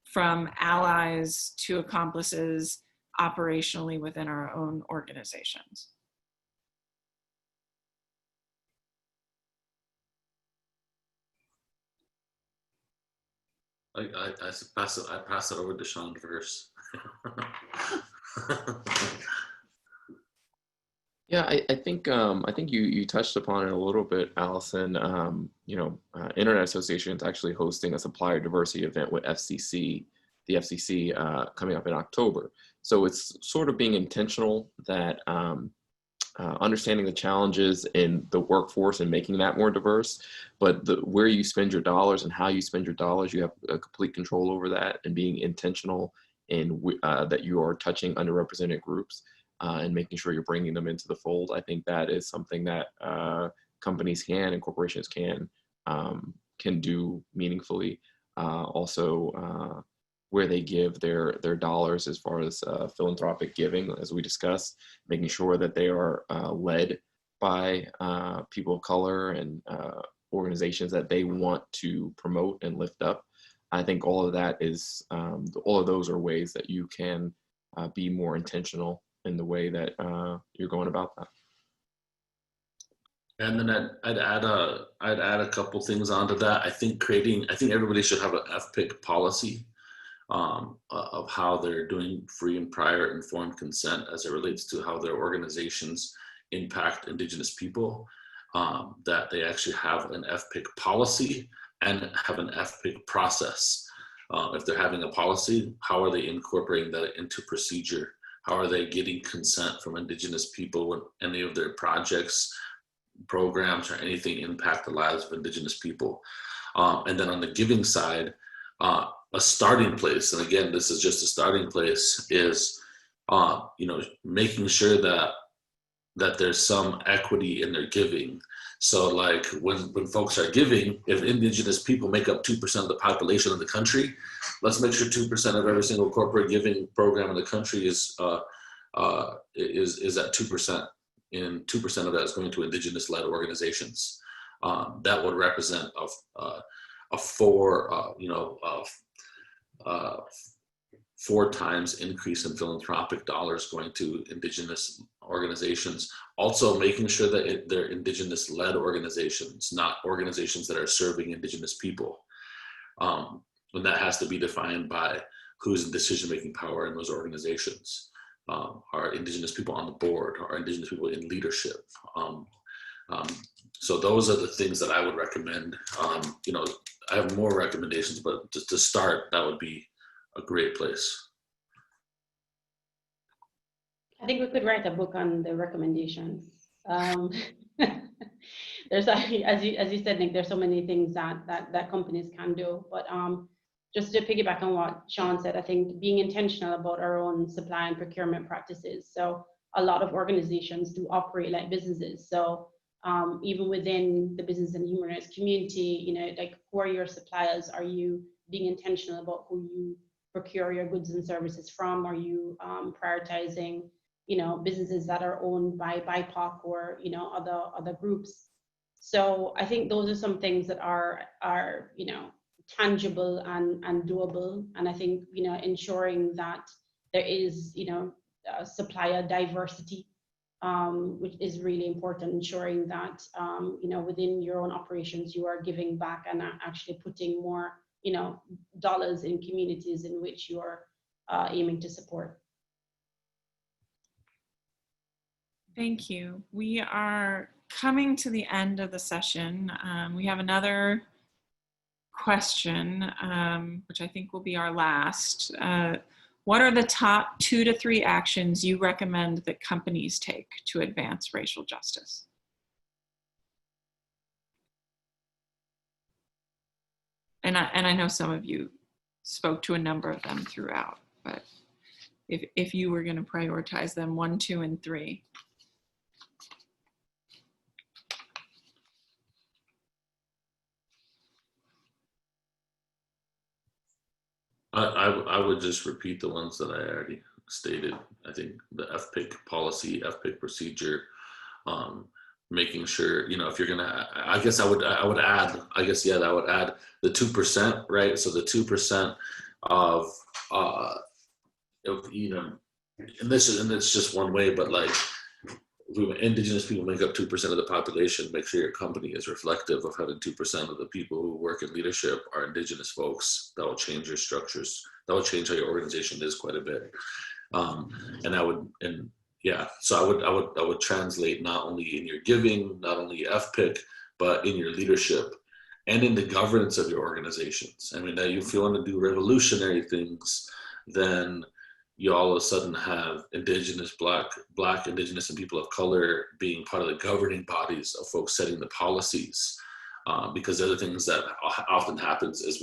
from allies to accomplices operationally within our own organizations? I pass it over to Sean first. Yeah, I think you touched upon it a little bit, Alison. You know, Internet Association is actually hosting a supplier diversity event with the FCC coming up in October. So it's sort of being intentional that understanding the challenges in the workforce and making that more diverse, but where you spend your dollars and how you spend your dollars, you have a complete control over that, and being intentional in that you are touching underrepresented groups. And making sure you're bringing them into the fold. I think that is something that companies can and corporations can do meaningfully. Also, where they give their dollars as far as philanthropic giving, as we discussed, making sure that they are led by people of color and organizations that they want to promote and lift up. I think all of that is, all of those are ways that you can be more intentional in the way that you're going about that. And then I'd add a couple things onto that. I think everybody should have an FPIC policy of how they're doing free and prior informed consent as it relates to how their organizations impact Indigenous people. That they actually have an FPIC policy and have an FPIC process. If they're having a policy, how are they incorporating that into procedure? How are they getting consent from Indigenous people when any of their projects, programs, or anything impact the lives of Indigenous people? And then on the giving side, a starting place, and again, this is just a starting place, is you know, making sure that there's some equity in their giving. So like when folks are giving, if Indigenous people make up 2% of the population of the country, let's make sure 2% of every single corporate giving program in the country is at 2%, and 2% of that is going to Indigenous-led organizations. That would represent a 4 times increase in philanthropic dollars going to Indigenous organizations. Also making sure that they're Indigenous-led organizations, not organizations that are serving Indigenous people. And that has to be defined by who's in decision-making power in those organizations. Are Indigenous people on the board? Are Indigenous people in leadership? So those are the things that I would recommend. You know, I have more recommendations, but to start, that would be a great place. I think we could write a book on the recommendations. There's actually, as you said, Nick, there's so many things that companies can do. But just to piggyback on what Sean said, I think being intentional about our own supply and procurement practices. So a lot of organizations do operate like businesses. So even within the business and human rights community, you know, like, who are your suppliers? Are you being intentional about who you procure your goods and services from? Are you prioritizing, you know, businesses that are owned by BIPOC or, you know, other groups? So I think those are some things that are you know, tangible and doable. And I think, you know, ensuring that there is, you know, supplier diversity, which is really important, ensuring that, you know, within your own operations, you are giving back and are actually putting more, you know, dollars in communities in which you are aiming to support. Thank you. We are coming to the end of the session. We have another question, which I think will be our last. What are the top 2 to 3 actions you recommend that companies take to advance racial justice? And I know some of you spoke to a number of them throughout, but if you were going to prioritize them, 1, 2, and 3. I would just repeat the ones that I already stated. I think the FPIC policy, FPIC procedure, making sure, you know, if you're gonna, I guess I would add, I guess, yeah, that would add the 2%, right? So the 2% of, you know, and it's just one way, but like, Indigenous people make up 2% of the population. Make sure your company is reflective of having 2% of the people who work in leadership are Indigenous folks. That will change your structures. That will change how your organization is quite a bit. So I would translate not only in your giving, not only FPIC, but in your leadership and in the governance of your organizations. I mean, that if you want to do revolutionary things, then you all of a sudden have Indigenous, Black, Indigenous, and people of color being part of the governing bodies of folks setting the policies. Because the other things that often happens is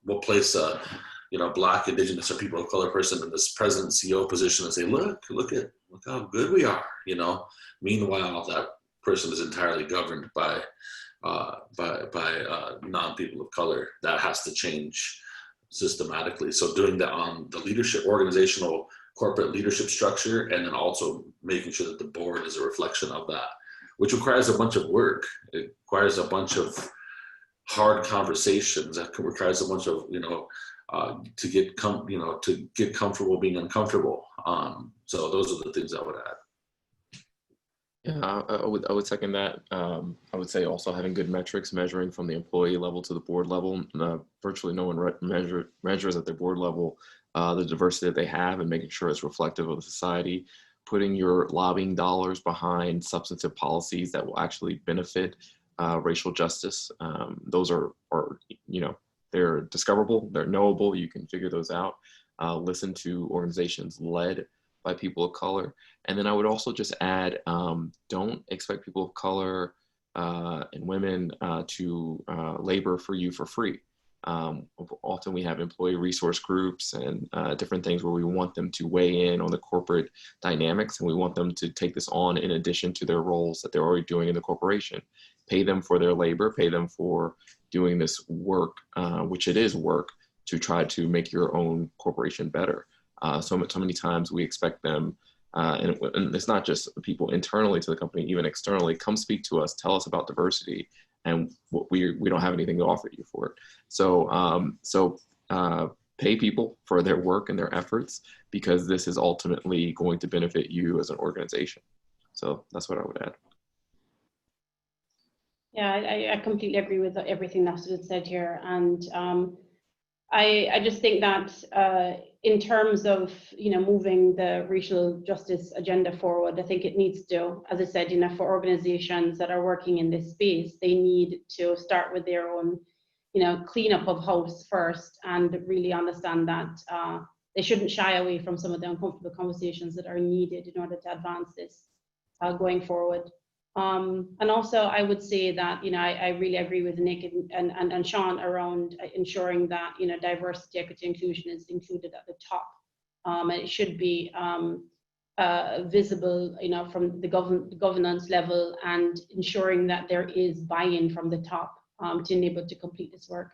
we'll place a, Black, Indigenous, or people of color person in this president CEO position and say, look how good we are, Meanwhile, that person is entirely governed by non-people of color. That has to change systematically. So doing that on the leadership, organizational, corporate leadership structure, and then also making sure that the board is a reflection of that, which requires a bunch of work. It requires a bunch of hard conversations. That requires a bunch of, to get comfortable being uncomfortable. So those are the things I would add. Yeah, I would second that. I would say also having good metrics, measuring from the employee level to the board level. Virtually no one measures at their board level the diversity that they have and making sure it's reflective of the society. Putting your lobbying dollars behind substantive policies that will actually benefit racial justice. Those are they're discoverable, they're knowable, you can figure those out. Listen to organizations led by people of color. And then I would also just add, don't expect people of color and women to labor for you for free. Often we have employee resource groups and different things where we want them to weigh in on the corporate dynamics, and we want them to take this on in addition to their roles that they're already doing in the corporation. Pay them for their labor, pay them for doing this work, which it is work, to try to make your own corporation better. So many times we expect them, and it's not just people internally to the company, even externally, come speak to us, tell us about diversity, and we don't have anything to offer you for it. So pay people for their work and their efforts, because this is ultimately going to benefit you as an organization. So that's what I would add. Yeah, I completely agree with everything that's been said here. And I just think that in terms of, moving the racial justice agenda forward, I think it needs to, as I said, for organizations that are working in this space, they need to start with their own, cleanup of house first, and really understand that they shouldn't shy away from some of the uncomfortable conversations that are needed in order to advance this going forward. And also, I would say that, I really agree with Nick and Sean around ensuring that, diversity, equity, inclusion is included at the top. And it should be visible, from the governance level, and ensuring that there is buy-in from the top to enable to complete this work.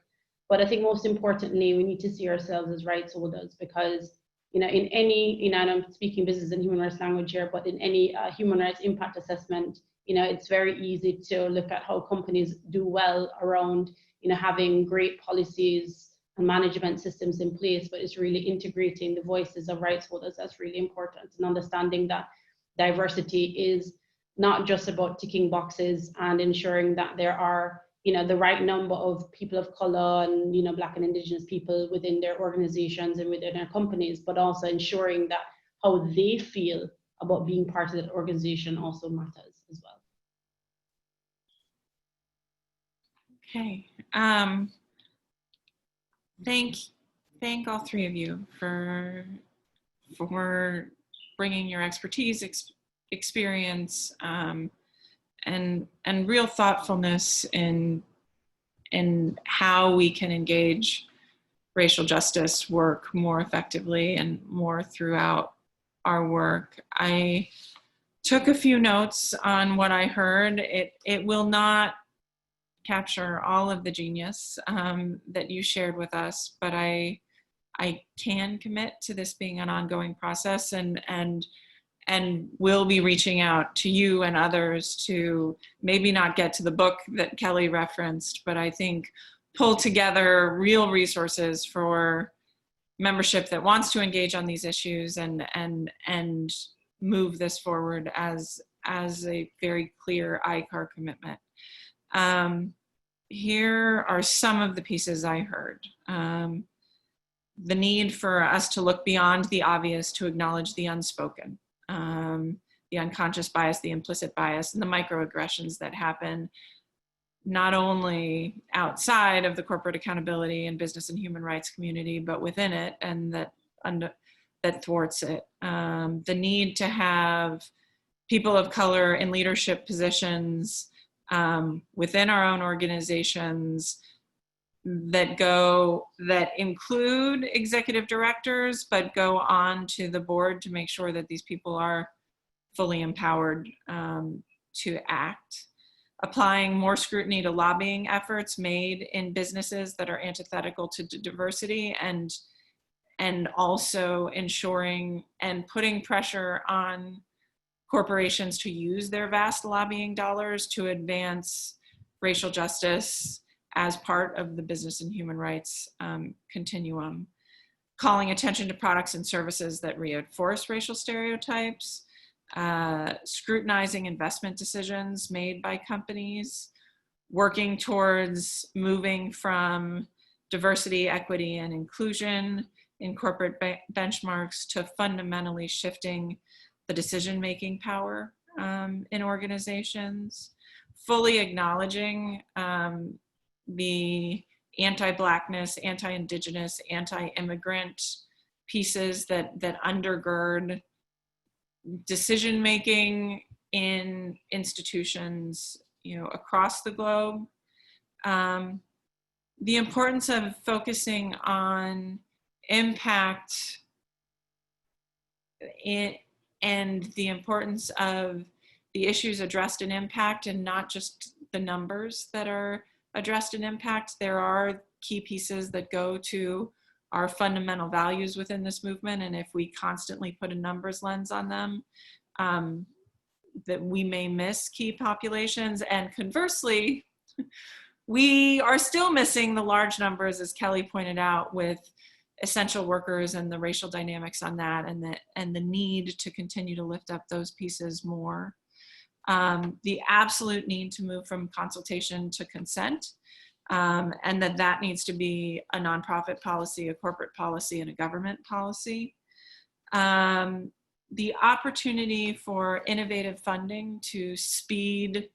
But I think most importantly, we need to see ourselves as rights holders, because, in any, and I'm speaking business and human rights language here, but in any human rights impact assessment, it's very easy to look at how companies do well around, having great policies and management systems in place, but it's really integrating the voices of rights holders that's really important, and understanding that diversity is not just about ticking boxes and ensuring that there are, the right number of people of color and, Black and Indigenous people within their organizations and within their companies, but also ensuring that how they feel about being part of that organization also matters as well. Okay. Thank all three of you for bringing your expertise, experience, and real thoughtfulness in how we can engage racial justice work more effectively and more throughout our work. I took a few notes on what I heard. It will not capture all of the genius that you shared with us, but I I can commit to this being an ongoing process, and will be reaching out to you and others to maybe not get to the book that Kelly referenced, but I think pull together real resources for membership that wants to engage on these issues and move this forward as a very clear ICAR commitment. Here are some of the pieces I heard. The need for us to look beyond the obvious to acknowledge the unspoken, the unconscious bias, the implicit bias, and the microaggressions that happen not only outside of the corporate accountability and business and human rights community, but within it, and that thwarts it. The need to have people of color in leadership positions within our own organizations that include executive directors, but go on to the board to make sure that these people are fully empowered to act. Applying more scrutiny to lobbying efforts made in businesses that are antithetical to diversity, and also ensuring and putting pressure on corporations to use their vast lobbying dollars to advance racial justice as part of the business and human rights continuum. Calling attention to products and services that reinforce racial stereotypes, scrutinizing investment decisions made by companies, working towards moving from diversity, equity, and inclusion in corporate benchmarks to fundamentally shifting the decision-making power in organizations, fully acknowledging the anti-Blackness, anti-Indigenous, anti-immigrant pieces that undergird decision-making in institutions, across the globe. The importance of focusing on impact and the importance of the issues addressed in impact, and not just the numbers that are addressed in impact. There are key pieces that go to our fundamental values within this movement, and if we constantly put a numbers lens on them, that we may miss key populations. And conversely, we are still missing the large numbers, as Kelly pointed out, with essential workers and the racial dynamics on that, and the need to continue to lift up those pieces more. The absolute need to move from consultation to consent, and that needs to be a nonprofit policy, a corporate policy, and a government policy. The opportunity for innovative funding to speed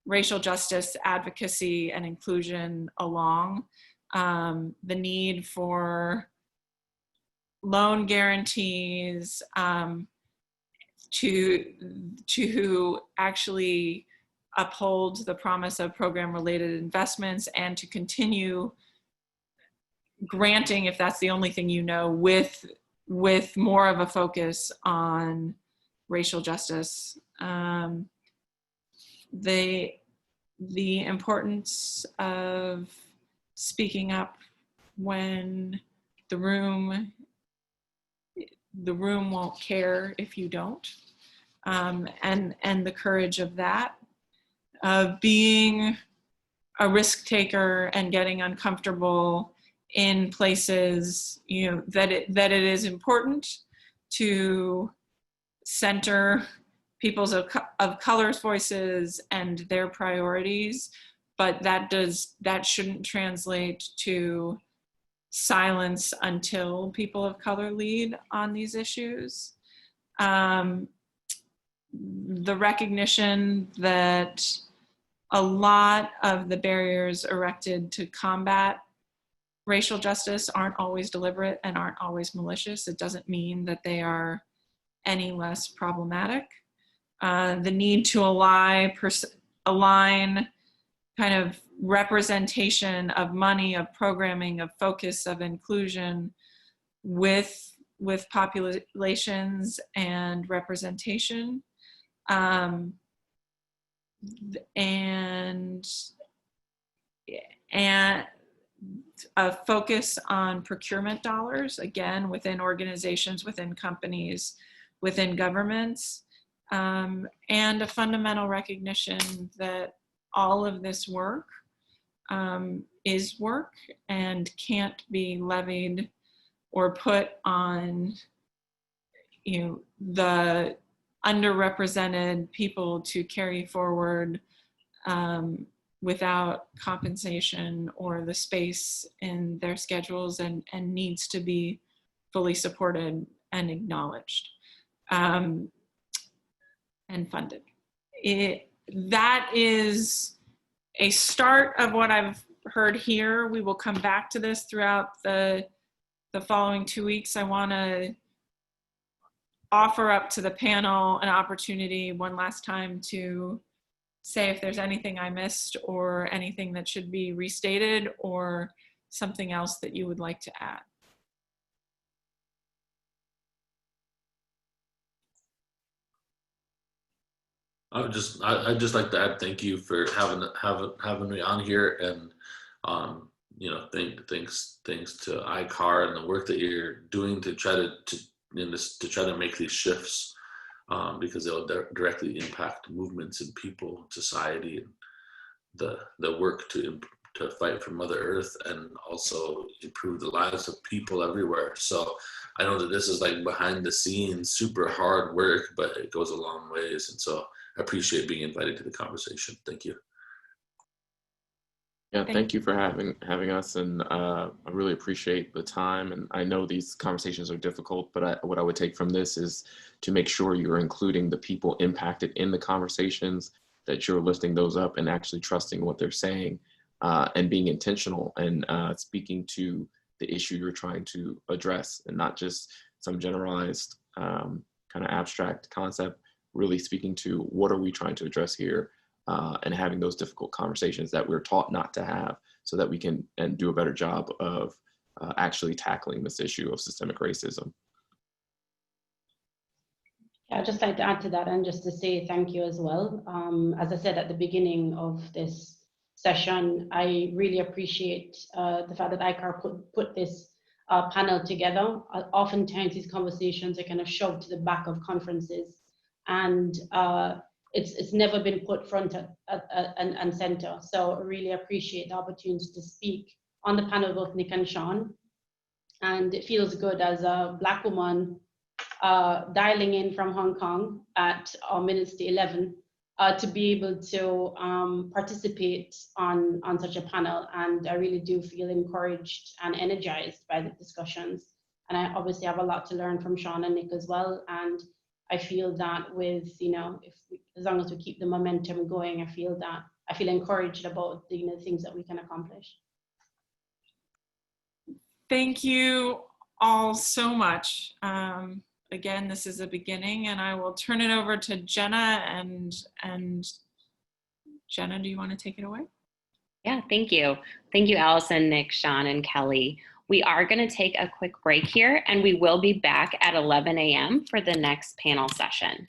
racial justice advocacy and inclusion along, the need for loan guarantees to actually uphold the promise of program-related investments, and to continue granting, if that's the only thing with more of a focus on racial justice. The importance of speaking up when the room won't care if you don't, and the courage of that, of being a risk taker and getting uncomfortable in places, that it is important to center people's of color's voices and their priorities, but that shouldn't translate to silence until people of color lead on these issues. The recognition that a lot of the barriers erected to combat racial justice aren't always deliberate and aren't always malicious. It doesn't mean that they are any less problematic. The need to align kind of representation of money, of programming, of focus, of inclusion with populations and representation. And a focus on procurement dollars, again, within organizations, within companies, within governments, and a fundamental recognition that all of this work is work and can't be levied or put on, the underrepresented people to carry forward without compensation or the space in their schedules, and needs to be fully supported and acknowledged and funded. That is a start of what I've heard here. We will come back to this throughout the following 2 weeks. I want to offer up to the panel an opportunity one last time to say if there's anything I missed or anything that should be restated or something else that you would like to add. I'd just like to add thank you for having me on here, and thanks to ICAR and the work that you're doing to try to make these shifts, because they'll directly impact movements and people, society, and the work to fight for Mother Earth and also improve the lives of people everywhere. So I know that this is like behind the scenes, super hard work, but it goes a long ways. And so I appreciate being invited to the conversation. Thank you. Yeah, thank you for having us, and I really appreciate the time. And I know these conversations are difficult, but what I would take from this is to make sure you're including the people impacted in the conversations, that you're lifting those up and actually trusting what they're saying, and being intentional and speaking to the issue you're trying to address, and not just some generalized kind of abstract concept. Really speaking to what are we trying to address here, and having those difficult conversations that we're taught not to have, so that we can do a better job of actually tackling this issue of systemic racism. Yeah, I'd just like to add to that, and just to say thank you as well. As I said at the beginning of this session, I really appreciate the fact that ICAR put this panel together. Oftentimes these conversations are kind of shoved to the back of conferences, and it's never been put front and center. So I really appreciate the opportunity to speak on the panel with Nick and Sean. And it feels good as a Black woman dialing in from Hong Kong at minutes to 11 to be able to participate on such a panel. And I really do feel encouraged and energized by the discussions. And I obviously have a lot to learn from Sean and Nick as well. And I feel that with, as long as we keep the momentum going, I feel encouraged about the things that we can accomplish. Thank you all so much. Again, this is a beginning, and I will turn it over to Jenna. And Jenna, do you want to take it away? Yeah, thank you. Thank you, Alison, Nick, Sean, and Kelly. We are going to take a quick break here, and we will be back at 11 a.m. for the next panel session.